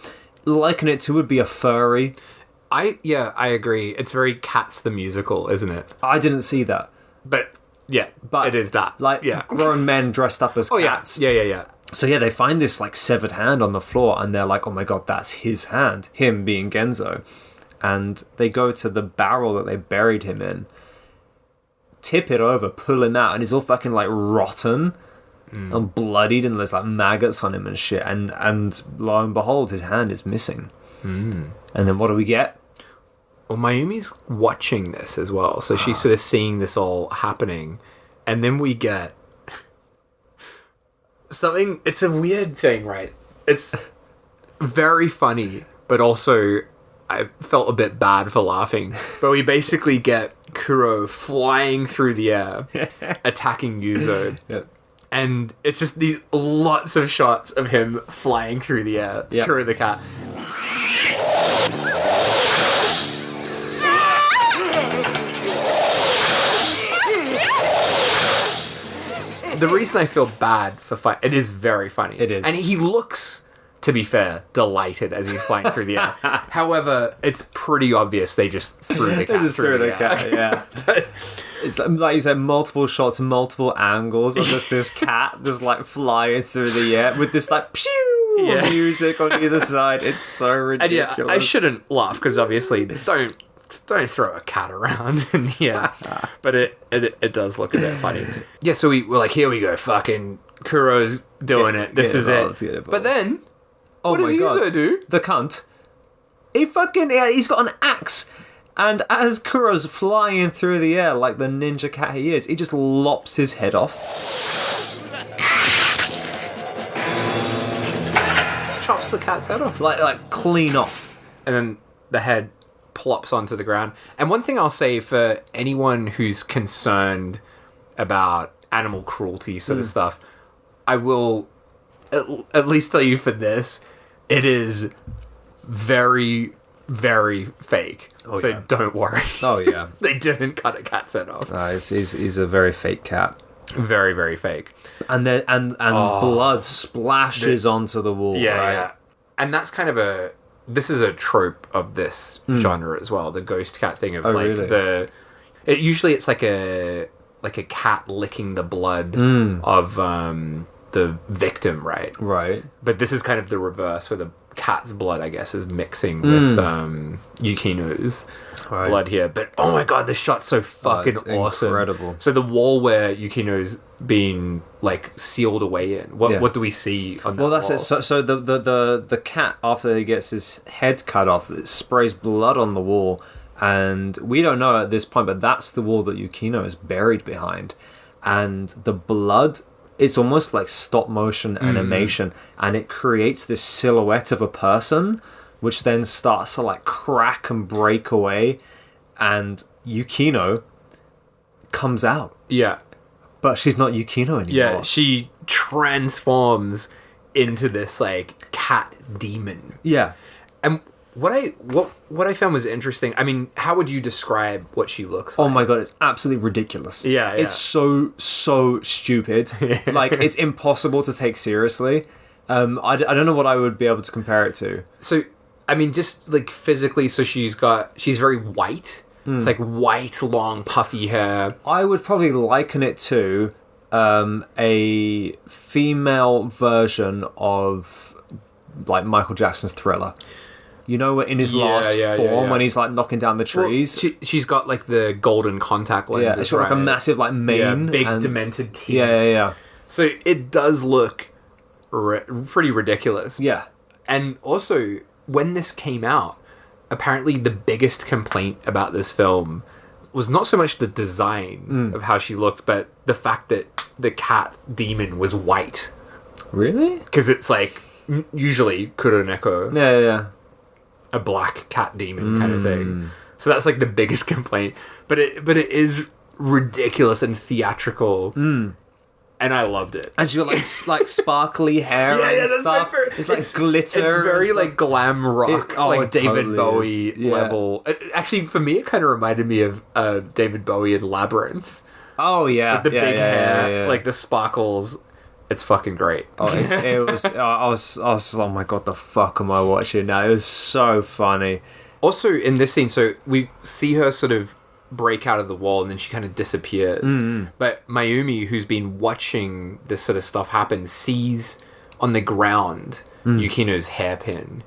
liken it to would be a furry. I agree. It's very Cats the Musical, isn't it? I didn't see that. But yeah, But it is that. Like yeah. grown men dressed up as Oh yeah. cats. Yeah. So yeah, they find this like severed hand on the floor and they're like, oh my god, that's his hand. Him being Genzo. And they go to the barrel that they buried him in, tip it over, pull him out, and he's all fucking like rotten and bloodied, and there's like maggots on him and shit. And lo and behold, his hand is missing. And then what do we get? Well, Mayumi's watching this as well, so she's sort of seeing this all happening, and then we get something. It's a weird thing, right? It's very funny, but also I felt a bit bad for laughing. But we basically get Kuro flying through the air, attacking Yuzo. Yep. And it's just these lots of shots of him flying through the air, Yep. Kuro the cat. The reason I feel bad for it is very funny. It is. And he looks, to be fair, delighted as he's flying through the air. However, it's pretty obvious they just threw the cat Just through the air. cat, yeah. It's like you said, multiple shots, multiple angles of just this cat just like flying through the air with this like pew Yeah. music on either side. It's so And ridiculous. yeah, I shouldn't laugh because obviously don't throw a cat around in the air. But it does look a bit funny. Yeah, so we're like, here we go, fucking Kuro's doing it. This get is involved, it. get involved. But then, Oh what does my God. Yuzo do? The cunt. He's got an axe. And as Kuro's flying through the air like the ninja cat he is, he just lops his head off. Chops the cat's head off. Like clean off. And then the head plops onto the ground. And one thing I'll say for anyone who's concerned about animal cruelty sort of stuff, I will at least tell you for this, it is very, very fake. So yeah. don't worry. Oh yeah. They didn't cut a cat's head off. He's a very fake cat. Very, very fake. And then and blood splashes onto the wall. Yeah, right? yeah. And that's kind of this is a trope of this genre as well. The ghost cat thing of really? Usually it's like a cat licking the blood of the victim, right? Right. But this is kind of the reverse, where the cat's blood, I guess, is mixing with Yukino's blood here. But oh my god, this shot's so fucking it's awesome! incredible. So the wall where Yukino's been like sealed away in. What do we see on that Well, that's wall? it. So the cat, after he gets his head cut off, it sprays blood on the wall, and we don't know at this point, but that's the wall that Yukino is buried behind, and the blood. It's almost like stop motion animation, and it creates this silhouette of a person, which then starts to like crack and break away, and Yukino comes out. Yeah. But she's not Yukino anymore. Yeah, she transforms into this like cat demon. Yeah. And what I found was interesting. I mean, how would you describe what she looks like? Oh my god, it's absolutely ridiculous. Yeah. It's so stupid. Like, it's impossible to take seriously. I don't know what I would be able to compare it to. So, I mean, just like physically, so she's very white. It's like white, long, puffy hair. I would probably liken it to a female version of like Michael Jackson's Thriller. You know, in his last form, when he's like knocking down the trees. Well, she's got like the golden contact lenses. Yeah, she's got like a massive like mane. Big and, demented teeth. Yeah. So it does look pretty ridiculous. Yeah. And also, when this came out, apparently the biggest complaint about this film was not so much the design of how she looked, but the fact that the cat demon was white. Really? Because it's like, usually Kuroneko, Yeah. a black cat demon kind of thing. So that's like the biggest complaint. But it is ridiculous and theatrical. And I loved it. And she got like sparkly hair and that's stuff. my favorite. It's like glitter. It's very and like stuff. glam rock, like it David totally Bowie is. Yeah. level. Actually, for me, it kind of reminded me of David Bowie in Labyrinth. Oh yeah, With the big hair, yeah. like the sparkles. It's fucking great. Oh, it was. I was. Oh my god, the fuck am I watching now? It was so funny. Also, in this scene, so we see her sort of break out of the wall and then she kind of disappears. But Mayumi, who's been watching this sort of stuff happen, sees on the ground Yukino's hairpin.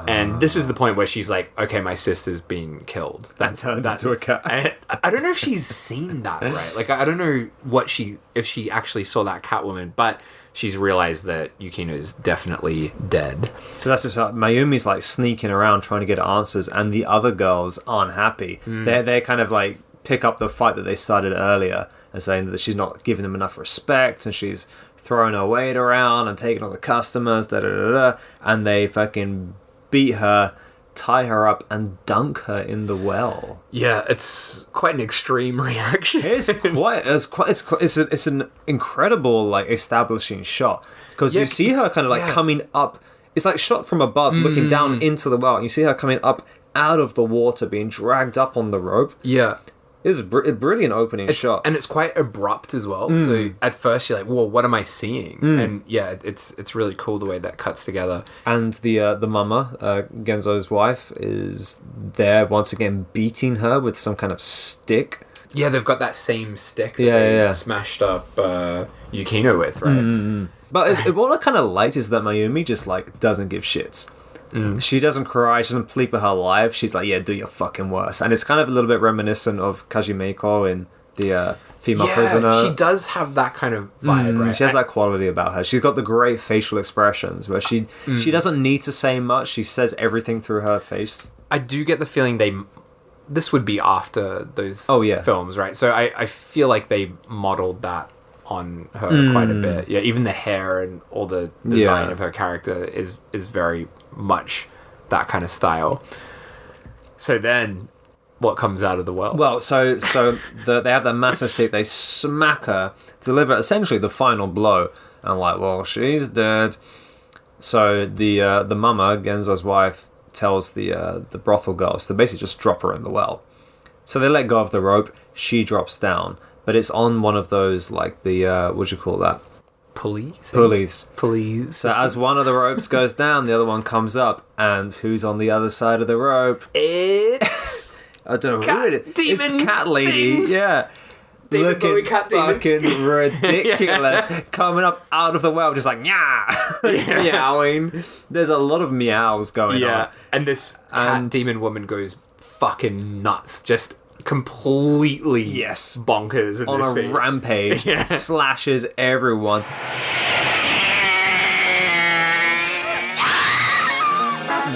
And this is the point where she's like, okay, my sister's been killed. That's turned into a cat. I don't know if she's seen that, right? Like, I don't know if she actually saw that Catwoman, but she's realized that Yukino's definitely dead. So that's just like, Mayumi's like sneaking around trying to get answers, and the other girls aren't happy. They're kind of like pick up the fight that they started earlier and saying that she's not giving them enough respect and she's throwing her weight around and taking all the customers, and they fucking beat her tie her up and dunk her in the well. Yeah, it's quite an extreme reaction. It's an incredible like establishing shot because you see her kind of like coming up. It's like shot from above, looking down into the well. And you see her coming up out of the water, being dragged up on the rope. Yeah. It's a brilliant opening shot. And it's quite abrupt as well. So at first you're like, whoa, what am I seeing? And yeah, it's really cool the way that cuts together. And the mama, Genzo's wife, is there once again beating her with some kind of stick. Yeah, they've got that same stick that they smashed up Yukino with, right? But what I kind of liked is that Mayumi just like doesn't give shits. She doesn't cry, she doesn't plead for her life. She's like, yeah, do your fucking worst. And it's kind of a little bit reminiscent of Kajimeko in the female prisoner. She does have that kind of vibe, right? She has that quality about her. She's got the great facial expressions where she doesn't need to say much. She says everything through her face. I do get the feeling this would be after those films, right? So I feel like they modeled that on her quite a bit. Yeah, even the hair and all the design of her character is very much that kind of style. So then what comes out of the well? Well, so they have that massive stick, they smack her, deliver essentially the final blow, and like, well, she's dead. So the mama, Genzo's wife, tells the brothel girls to basically just drop her in the well. So they let go of the rope, she drops down, but it's on one of those, like the, what do you call that? Pulleys. So as one of the ropes goes down, the other one comes up, and who's on the other side of the rope? It's I don't know who it is. It's Cat Lady. Thing. Yeah. David Bowie, looking Cat fucking ridiculous. Coming up out of the well, just like, meowing. There's a lot of meows going on. And this cat demon woman goes fucking nuts. Just completely bonkers in on this a scene. rampage. Slashes everyone.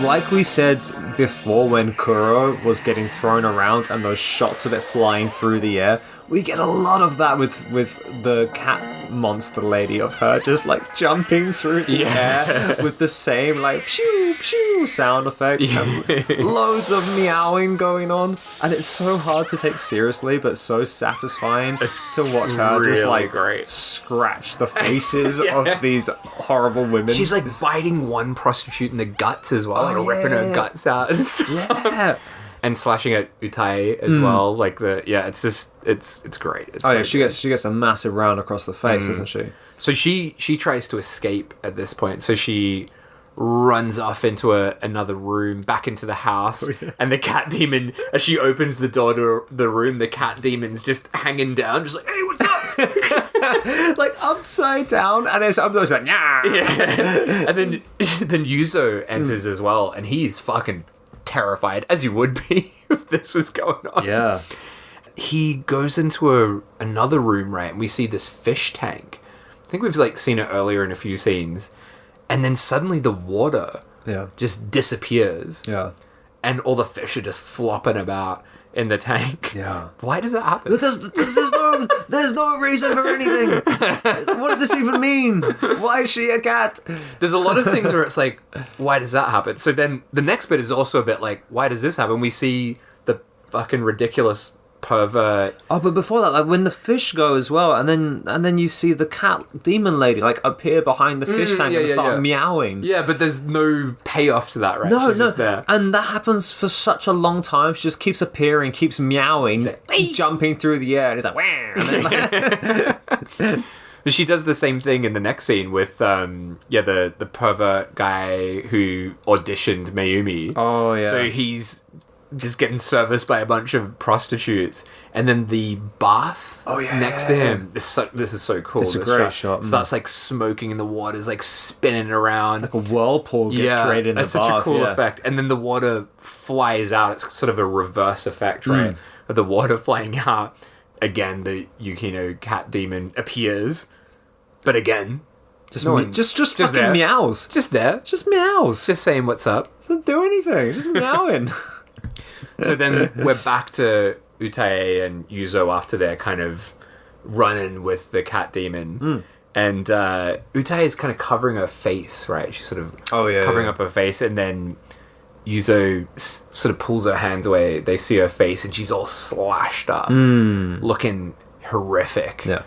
Like we said before, when Kuro was getting thrown around and those shots of it flying through the air, we get a lot of that with the cat monster lady of her just like jumping through the air with the same like pew pew sound effect and loads of meowing going on, and it's so hard to take seriously but so satisfying to watch her really just like great. Scratch the faces of these horrible women. She's like biting one prostitute in the guts as well, like ripping her guts out and stuff. And slashing at Utai as well, like it's just it's great. It's she gets a massive round across the face, doesn't she? So she tries to escape at this point. So she runs off into another room, back into the house, and the cat demon, as she opens the door to the room, the cat demon's just hanging down, just like, hey, what's up? Like upside down, and it's upside down, and then Yuzo enters as well, and he's fucking terrified, as you would be if this was going on. He goes into another room, right, and we see this fish tank. I think we've like seen it earlier in a few scenes, and then suddenly the water just disappears, and all the fish are just flopping about in the tank. Why does that happen? There's no reason for anything. What does this even mean? Why is she a cat? There's a lot of things where it's like, why does that happen? So then the next bit is also a bit like, why does this happen? We see the fucking ridiculous pervert. Oh, but before that, like when the fish go as well, and then you see the cat demon lady like appear behind the fish tank and start meowing. Yeah, but there's no payoff to that, right? She's just there. And that happens for such a long time. She just keeps appearing, keeps meowing, jumping through the air, and it's like, wah! And then, she does the same thing in the next scene with the pervert guy who auditioned Mayumi. Oh yeah. So he's just getting serviced by a bunch of prostitutes, and then the bath next to him. This is so cool. It's a great shot. Starts like smoking in the water, is like spinning around. It's like a whirlpool gets created in the bath. That's such a cool effect. And then the water flies out. It's sort of a reverse effect, right? Of the water flying out. Again, the Yukino cat demon appears, but again, just fucking there. Meows. Just there. Just meows. Just saying what's up. Doesn't do anything. Just meowing. So then we're back to Utae and Yuzo after they're kind of running with the cat demon. And Utae is kind of covering her face, right? She's sort of covering up her face, and then Yuzo sort of pulls her hands away. They see her face, and she's all slashed up, looking horrific. Yeah.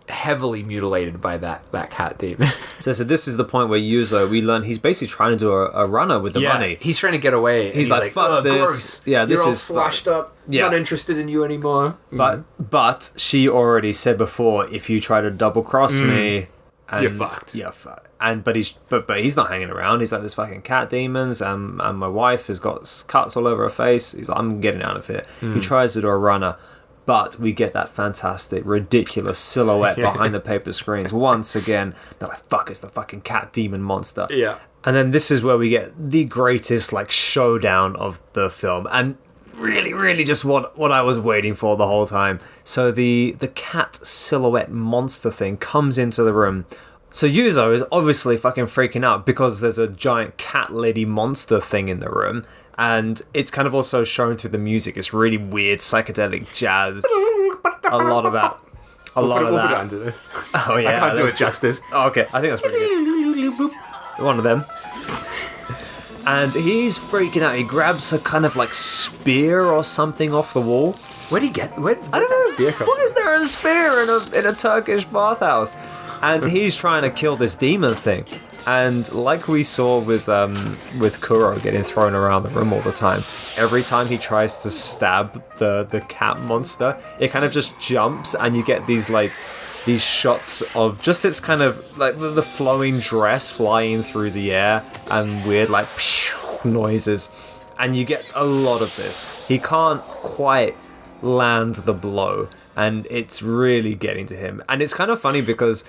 Heavily mutilated by that cat demon. So this is the point where Yuzo, we learn he's basically trying to do a runner with the money. He's trying to get away. And He's like, fuck this. Gross. Yeah, this You're all is slashed up. Yeah. Not interested in you anymore. But she already said before, if you try to double cross me, and You're fucked. Yeah, and but he's not hanging around. He's like, there's fucking cat demons, and my wife has got cuts all over her face. He's like, I'm getting out of here. He tries to do a runner. But we get that fantastic, ridiculous silhouette behind the paper screens. Once again, they're like, fuck, it's the fucking cat demon monster. Yeah. And then this is where we get the greatest, like, showdown of the film. And really, really just what I was waiting for the whole time. So the cat silhouette monster thing comes into the room. So Yuzo is obviously fucking freaking out because there's a giant cat lady monster thing in the room. And it's kind of also shown through the music. It's really weird psychedelic jazz. A lot of that. We'll put it under this. Oh yeah, I can't do it justice. Oh, okay, I think that's pretty good. One of them. And he's freaking out. He grabs a kind of like spear or something off the wall. Where'd he get? I don't know. Spear come Why is there a spear in a Turkish bathhouse? And he's trying to kill this demon thing. And like we saw with Kuro getting thrown around the room all the time, every time he tries to stab the cat monster, it kind of just jumps, and you get these shots of just its kind of like the flowing dress flying through the air and weird like noises, and you get a lot of this. He can't quite land the blow, and it's really getting to him. And it's kind of funny because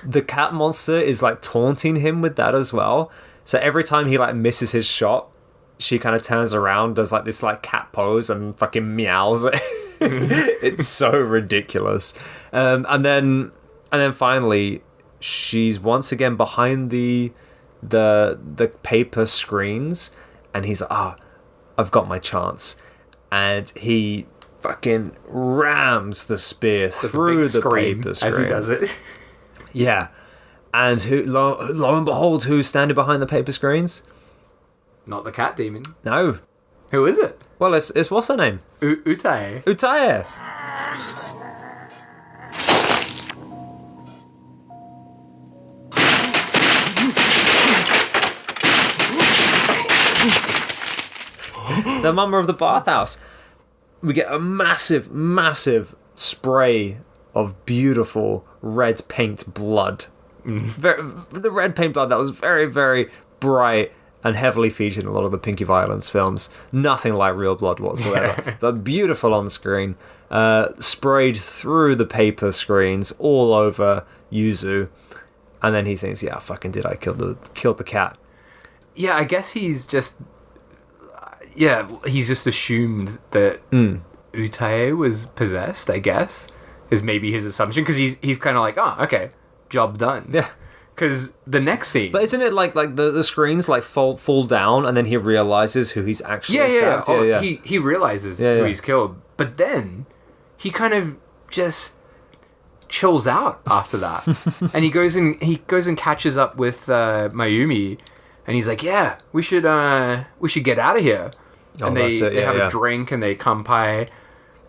the cat monster is like taunting him with that as well. So every time he like misses his shot, she kind of turns around, does like this like cat pose and fucking meows. It's so ridiculous. And then finally she's once again behind the paper screens, and he's like, I've got my chance. And he fucking rams the spear through the paper screen as he does it. Yeah. And lo and behold, who's standing behind the paper screens? Not the cat demon. No. Who is it? Well, it's what's her name? Utae. Utae. The mama of the bathhouse. We get a massive, massive spray of beautiful red paint blood. The red paint blood that was very, very bright and heavily featured in a lot of the Pinky Violence films. Nothing like real blood whatsoever, but beautiful on screen. Sprayed through the paper screens all over Yuzu, and then he thinks, "Yeah, fucking did I kill the cat?" Yeah, I guess he's just. Yeah, he's just assumed that Utae was possessed, I guess, is maybe his assumption, because he's kind of like, okay, job done. Yeah. Because the next scene... But isn't it like the screens like fall down, and then he realizes who he's actually stabbed? Yeah. He realizes who he's killed, but then he kind of just chills out after that. And he goes and catches up with Mayumi, and he's like, yeah, we should get out of here. And they have a drink and they kampai,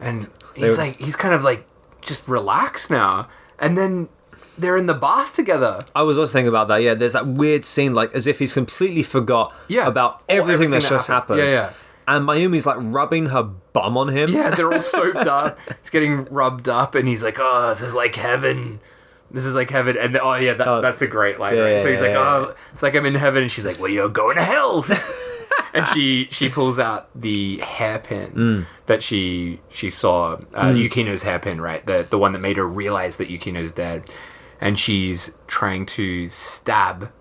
and he's kind of like just relaxed now. And then they're in the bath together. I was also thinking about that. Yeah, there's that weird scene, like as if he's completely forgot about everything that's just happened. Yeah. And Mayumi's like rubbing her bum on him. Yeah, they're all soaped up. He's getting rubbed up, and he's like, "Oh, this is like heaven. This is like heaven." And that's a great line, right? So he's like, "Oh, it's like I'm in heaven," and she's like, "Well, you're going to hell." And she pulls out the hairpin that she saw, Yukino's hairpin, right? The one that made her realize that Yukino's dead. And she's trying to stab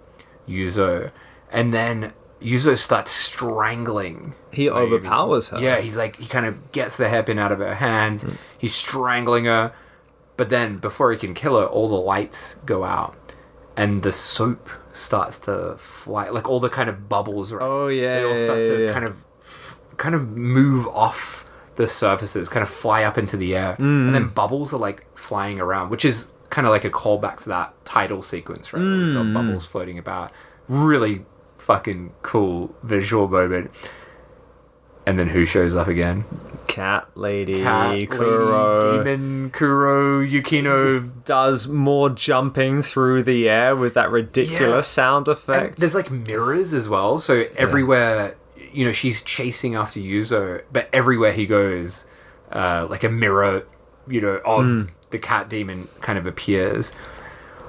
Yuzo. And then Yuzo starts strangling. He overpowers her. Yeah, he kind of gets the hairpin out of her hands. He's strangling her. But then before he can kill her, all the lights go out. And the soap starts to fly, like all the kind of bubbles, right? Oh yeah, they all start to kind of move off the surfaces, kind of fly up into the air, and then bubbles are like flying around, which is kind of like a callback to that title sequence, right? Where you saw bubbles floating about. Really fucking cool visual moment. And then who shows up again? Cat lady, Kuro. Lady, Demon, Kuro, Yukino. does more jumping through the air with that ridiculous sound effect. And there's like mirrors as well, so everywhere, you know, she's chasing after Yuzo, but everywhere he goes, like a mirror, you know, of the cat demon kind of appears.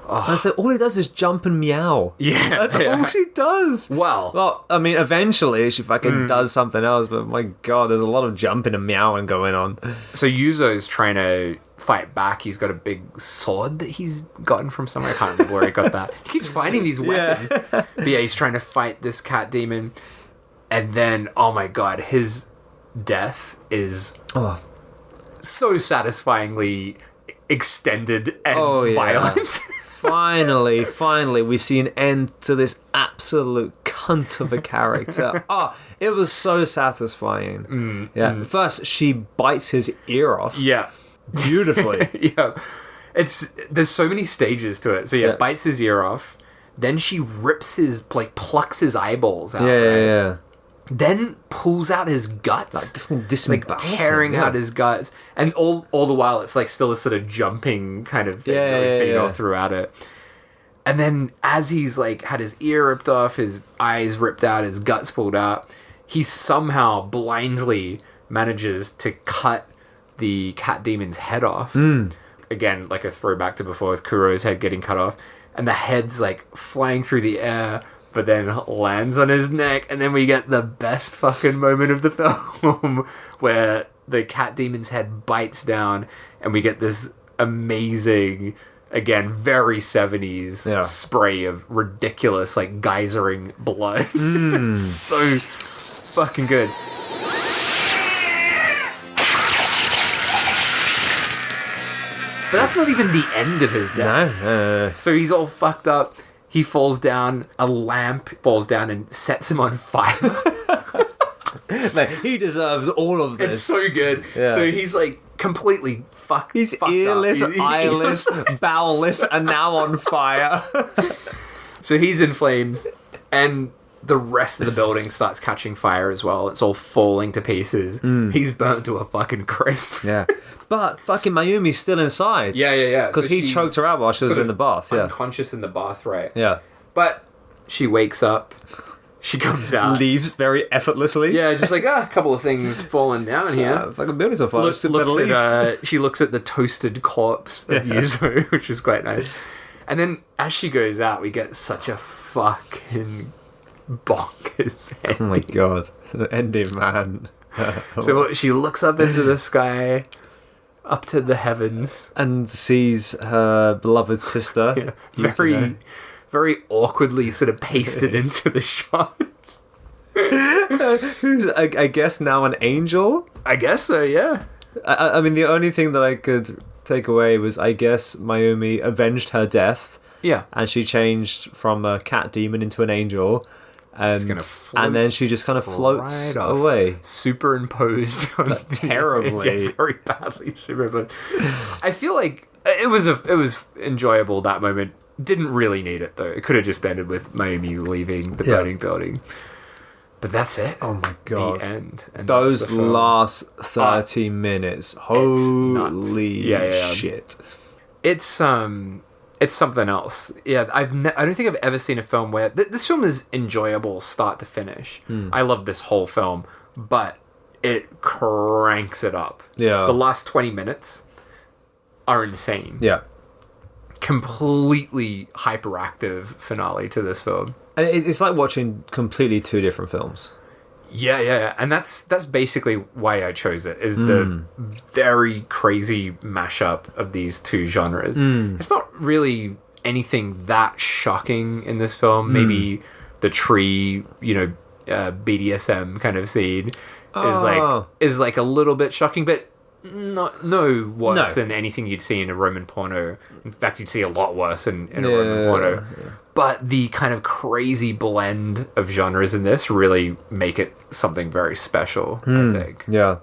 So all he does is jump and meow. Yeah. That's all she does. Well, I mean, eventually she fucking does something else, but my god, there's a lot of jumping and meowing going on. so Yuzo's trying to fight back. He's got a big sword that he's gotten from somewhere. I can't remember where he got that. He keeps finding these weapons. But yeah, he's trying to fight this cat demon. And then, oh my god, his death is so satisfyingly extended and violent. Finally, we see an end to this absolute cunt of a character. It was so satisfying. First, she bites his ear off. Yeah. Beautifully. Yeah. There's so many stages to it. So bites his ear off. Then she rips plucks his eyeballs out. Yeah. Then pulls out his guts, like tearing out his guts, and all the while it's like still a sort of jumping kind of thing that we've seen all throughout it. And then as he's like had his ear ripped off, his eyes ripped out, his guts pulled out, he somehow blindly manages to cut the cat demon's head off. Again, like a throwback to before with Kuro's head getting cut off, and the head's like flying through the air, but then lands on his neck, and then we get the best fucking moment of the film where the cat demon's head bites down, and we get this amazing, again, very 70s spray of ridiculous, like, geysering blood. It's so fucking good. But that's not even the end of his death. No. So he's all fucked up. He falls down, a lamp falls down and sets him on fire. He deserves all of this. It's so good. Yeah. So he's like completely fucked. He's fucked earless, up. He's eyeless, bowelless, and now on fire. So he's in flames, and the rest of the building starts catching fire as well. It's all falling to pieces. He's burnt to a fucking crisp. Yeah. But fucking Mayumi's still inside. Yeah. Because he choked her out while she was in the bath. Yeah. Unconscious in the bath, right? Yeah. But she wakes up. She comes out. Leaves very effortlessly. Yeah, just like, a couple of things falling down here. Fucking buildings are fire. She looks at the toasted corpse of Yuzo, which is quite nice. And then as she goes out, we get such a fucking bonkers ending. Oh my god. The ending, man. So she looks up into the sky, up to the heavens, and sees her beloved sister. Very awkwardly sort of pasted into the shot. Who's, I guess, now an angel? I guess so, yeah. I mean, the only thing that I could take away was, I guess, Mayumi avenged her death. Yeah. And she changed from a cat demon into an angel. And then she just kind of floats away. Superimposed on terribly. Very badly superimposed. I feel like it was enjoyable, that moment. Didn't really need it, though. It could have just ended with Mayumi leaving the burning building. But that's it. Oh my god. The end. And those last 30 minutes. Holy shit. It's something else. Yeah, I don't think I've ever seen a film where this film is enjoyable start to finish. I love this whole film, but it cranks it up. Yeah. The last 20 minutes are insane. Yeah. Completely hyperactive finale to this film. And it's like watching completely two different films. Yeah. And that's basically why I chose it, is the very crazy mashup of these two genres. It's not really anything that shocking in this film. Maybe the tree, BDSM kind of scene is like a little bit shocking, but no worse than anything you'd see in a Roman porno. In fact, you'd see a lot worse in a Roman porno. Yeah. But the kind of crazy blend of genres in this really make it something very special, I think. Yeah.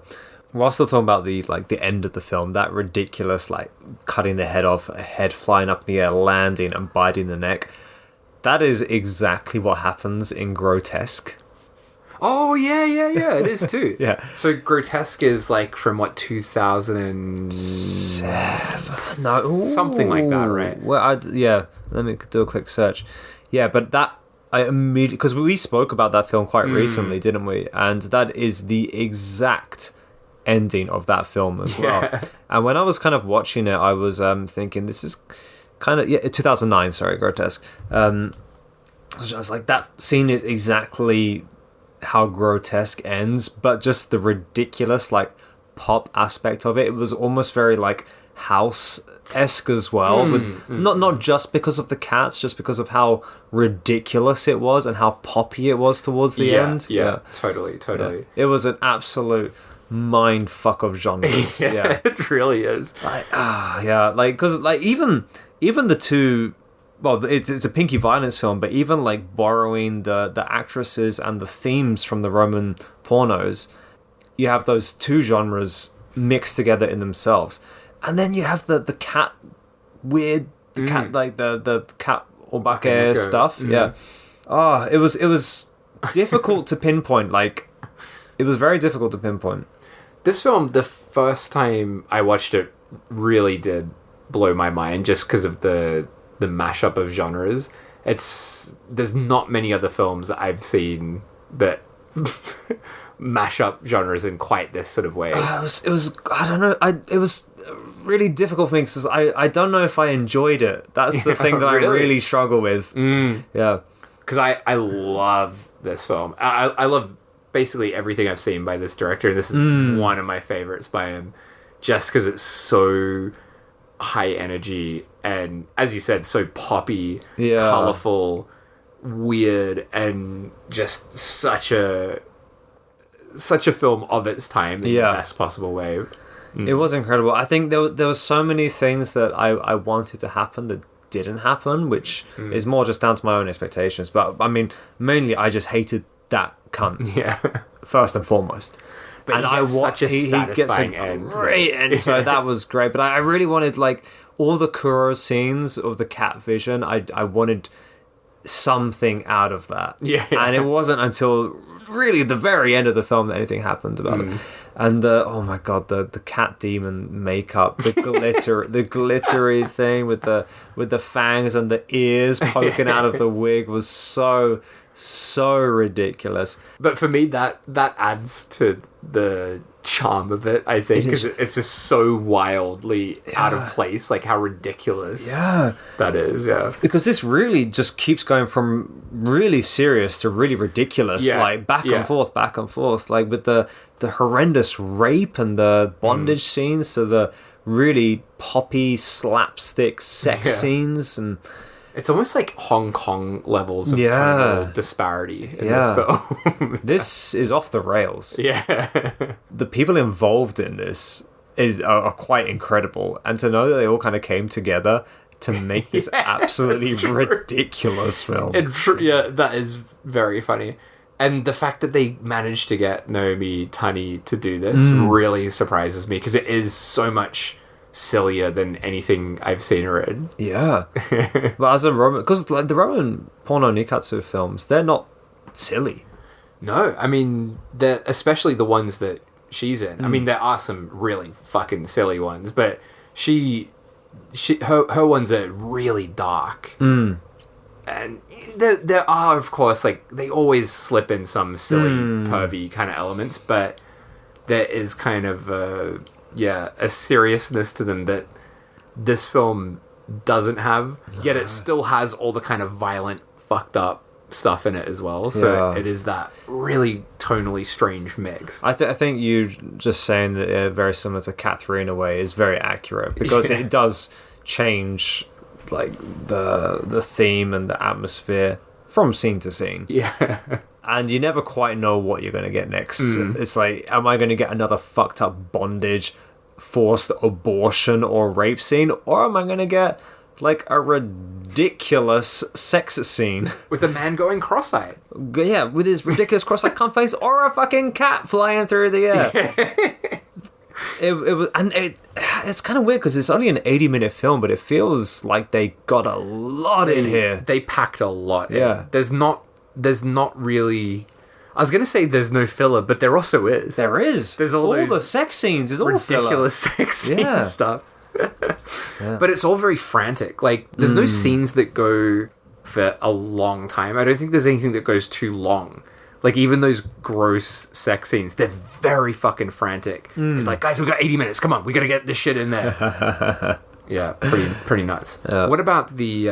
While still talking about the end of the film, that ridiculous cutting the head off, a head flying up in the air, landing and biting the neck. That is exactly what happens in Grotesque. Oh yeah, it is too. Yeah. So grotesque is like from what 2007, something like that, right? Well, let me do a quick search. Yeah, but that I immediately, because we spoke about that film quite recently, didn't we? And that is the exact ending of that film as well. Yeah. And when I was kind of watching it, I was thinking, this is kind of 2009. Sorry, grotesque. I was like, that scene is exactly how grotesque ends, but just the ridiculous like pop aspect of it. It was almost very like House-esque as well, with not just because of the cats, just because of how ridiculous it was and how poppy it was towards the end. Yeah, totally. Yeah. It was an absolute mind fuck of genres. Yeah, It really is. Because even the two. Well, it's a pinky violence film, but even like borrowing the actresses and the themes from the Roman pornos, you have those two genres mixed together in themselves, and then you have the cat cat like the cat obake stuff. Yeah. Oh, it was difficult to pinpoint. Like, it was very difficult to pinpoint. This film, the first time I watched it, really did blow my mind, just because of the mashup of genres. There's not many other films that I've seen that mash up genres in quite this sort of way. It was I don't know. It was really difficult for me because I don't know if I enjoyed it. That's the thing that I really struggle with. Yeah, because I love this film. I love basically everything I've seen by this director, and this is one of my favorites by him, just because it's so high energy and, as you said, so poppy, colourful, weird, and just such a film of its time in the best possible way. It was incredible. I think there were so many things that I wanted to happen that didn't happen, which is more just down to my own expectations. But I mean, mainly I just hated that cunt. Yeah. First and foremost. But and he gets such a satisfying end. Great end. So that was great. But I really wanted, like, all the Kuro scenes of the cat vision. I wanted something out of that. Yeah. And it wasn't until really the very end of the film that anything happened about it. And oh my god, the cat demon makeup, the glittery thing with the fangs and the ears poking out of the wig was so ridiculous. But for me, that adds to the charm of it, I think, because it's just so wildly out of place, like how ridiculous that is. Because this really just keeps going from really serious to really ridiculous, like back and forth, like with the horrendous rape and the bondage scenes to the really poppy slapstick sex scenes. And it's almost like Hong Kong levels of tonal disparity in this film. This is off the rails. Yeah. The people involved in this are quite incredible. And to know that they all kind of came together to make this absolutely ridiculous film. That is very funny. And the fact that they managed to get Naomi Tani to do this really surprises me, because it is so much sillier than anything I've seen her in. Yeah. But as a Roman, because like the Roman porno Nikkatsu films, they're not silly. No, I mean, especially the ones that she's in. I mean, there are some really fucking silly ones, but her ones are really dark. And there are, of course, like, they always slip in some silly, pervy kind of elements, but there is kind of a seriousness to them that this film doesn't have, yet it still has all the kind of violent, fucked up stuff in it as well. So it is that really tonally strange mix. I think you just saying that very similar to Cat 3 in a way is very accurate, because it does change like the theme and the atmosphere from scene to scene. Yeah. And you never quite know what you're going to get next. It's like, am I going to get another fucked up bondage, forced abortion or rape scene? Or am I going to get like a ridiculous sex scene? With a man going cross-eyed. Yeah, with his ridiculous cross-eyed cunt face, or a fucking cat flying through the air. It's kind of weird because it's only an 80-minute film, but it feels like they got a lot in here. They packed a lot in. Yeah. There's not really... I was gonna say there's no filler, but there also is. There is. There's all those the sex scenes. There's all ridiculous sex scene Yeah. stuff. But it's all very frantic. Like, there's no scenes that go for a long time. I don't think there's anything that goes too long. Like, even those gross sex scenes, they're very fucking frantic. It's like, guys, we got 80 minutes. Come on, we gotta get this shit in there. Yeah, pretty nuts. What about the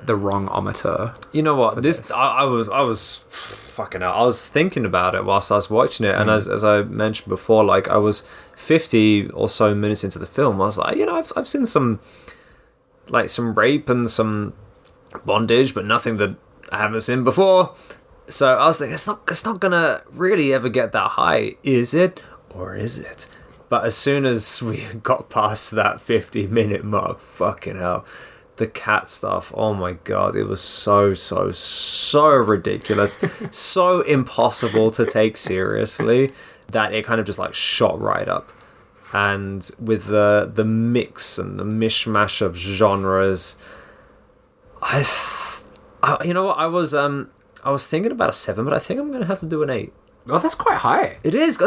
wrong-ometer? You know what? this? I was fucking hell. I was thinking about it whilst I was watching it, and as I mentioned before, like, I was 50 or so minutes into the film. I was like, I've seen some rape and some bondage, but nothing that I haven't seen before. So I was thinking, it's not gonna really ever get that high, is it? Or is it? But as soon as we got past that 50-minute mark, fucking hell, the cat stuff, oh my god, it was so ridiculous, so impossible to take seriously that it kind of just like shot right up. And with the mix and the mishmash of genres, you know what, I was thinking about a 7, but I think I'm gonna have to do an 8. Oh, that's quite high. It is.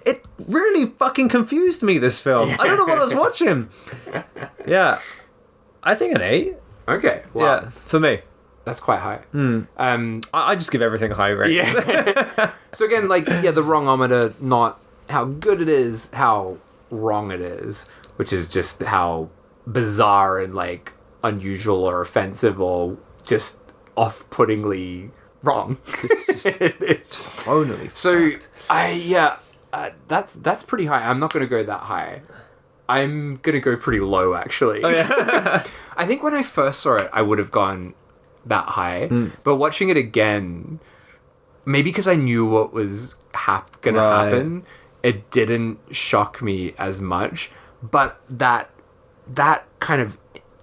It really fucking confused me, this film. I don't know what I was watching. Yeah. I think an 8. Okay. Wow. Yeah, for me. That's quite high. I just give everything a high rating. Yeah. So again, like, the wrong-ometer, not how good it is, how wrong it is, which is just how bizarre and, like, unusual or offensive or just off-puttingly wrong. It's tonally so fucked. that's pretty high. I'm not going to go that high. I'm going to go pretty low, actually. Oh, yeah. I think when I first saw it, I would have gone that high. But watching it again, maybe because I knew what was going to happen, it didn't shock me as much. But that kind of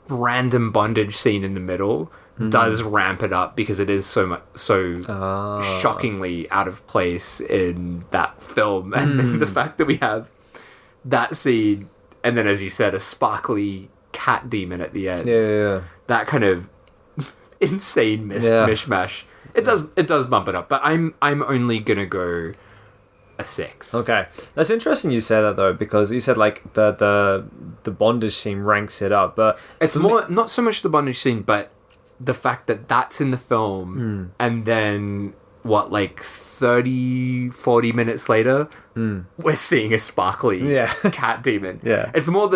random bondage scene in the middle does ramp it up, because it is so shockingly out of place in that film. And the fact that we have that scene, and then, as you said, a sparkly cat demon at the end. Yeah. That kind of insane mishmash. It does bump it up, but I'm only gonna go a 6. Okay, that's interesting you say that, though, because you said like the bondage scene ranks it up, but it's more not so much the bondage scene, but the fact that that's in the film, and then what, like 30-40 minutes later, we're seeing a sparkly cat demon. Yeah, it's more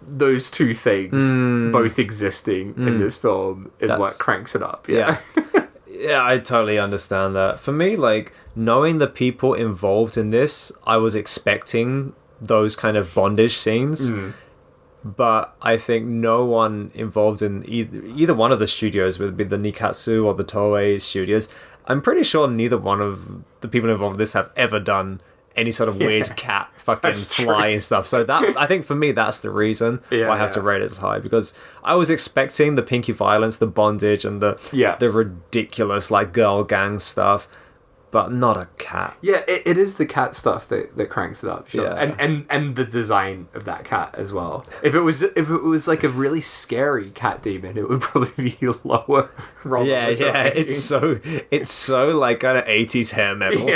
those two things both existing in this film is what cranks it up. Yeah. Yeah, I totally understand that. For me, like, knowing the people involved in this, I was expecting those kind of bondage scenes. But I think no one involved in either one of the studios, whether it be the Nikkatsu or the Toei studios, I'm pretty sure neither one of the people involved in this have ever done any sort of weird cat fucking fly and stuff. So that, I think for me, that's the reason why I have to rate it as high, because I was expecting the pinky violence, the bondage, and the ridiculous like girl gang stuff, but not a cat. Yeah, it is the cat stuff that cranks it up. Sure. Yeah. And the design of that cat as well. If it was like a really scary cat demon, it would probably be lower. It's so like kind of 80s hair metal.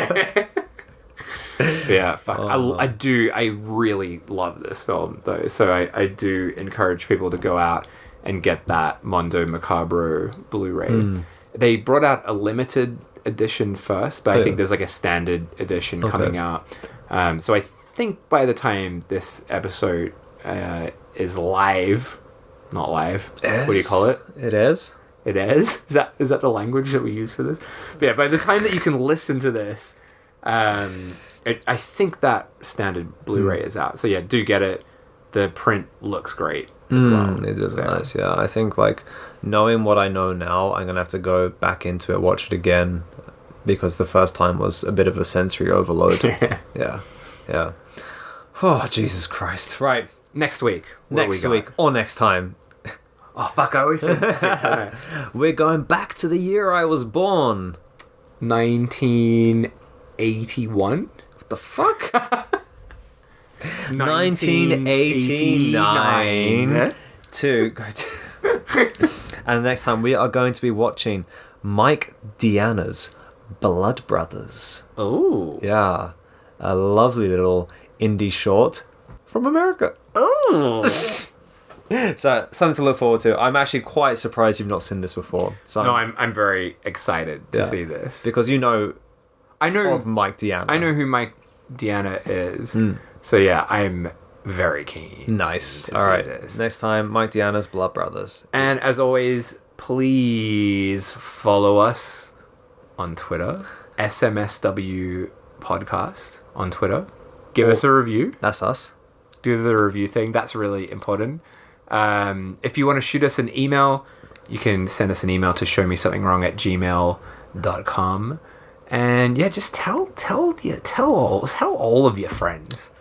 Yeah, fuck. I really love this film, though. So I do encourage people to go out and get that Mondo Macabro Blu-ray. They brought out a limited edition first, but I think there's like a standard edition coming out. So I think by the time this episode is live, not live, what do you call it? It is? It is? Is that the language that we use for this? But yeah, by the time that you can listen to this, I think that standard Blu-ray is out. So yeah, do get it. The print looks great as well. It is nice, yeah. I think, like, knowing what I know now, I'm going to have to go back into it, watch it again, because the first time was a bit of a sensory overload. Yeah. Oh, Jesus Christ. Right. Next week. Next week or next time. Oh, fuck, I always say next week. We're going back to the year I was born. 1981? What the fuck? 1989 to go to. And next time we are going to be watching Mike Diana's Blood Brothers. Oh. Yeah. A lovely little indie short from America. Oh. So, something to look forward to. I'm actually quite surprised you've not seen this before. So No, I'm very excited to see this. Because I know of Mike Deanna. I know who Mike Deanna is. So yeah, I'm very keen. Nice. To All see right. this. Next time, Mike Deanna's Blood Brothers. And as always, please follow us on Twitter. SMSW Podcast on Twitter. Give us a review. That's us. Do the review thing. That's really important. If you want to shoot us an email, you can send us an email to showmesomethingwrong@gmail.com. And yeah, just tell all of your friends.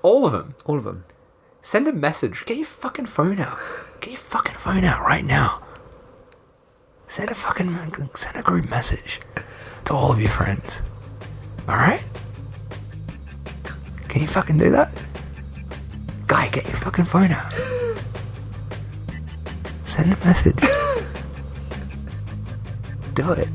All of them. All of them. Send a message. Get your fucking phone out. Get your fucking phone out right now. Send a group message to all of your friends. Alright? Can you fucking do that? Guy, get your fucking phone out. Send a message. Do it.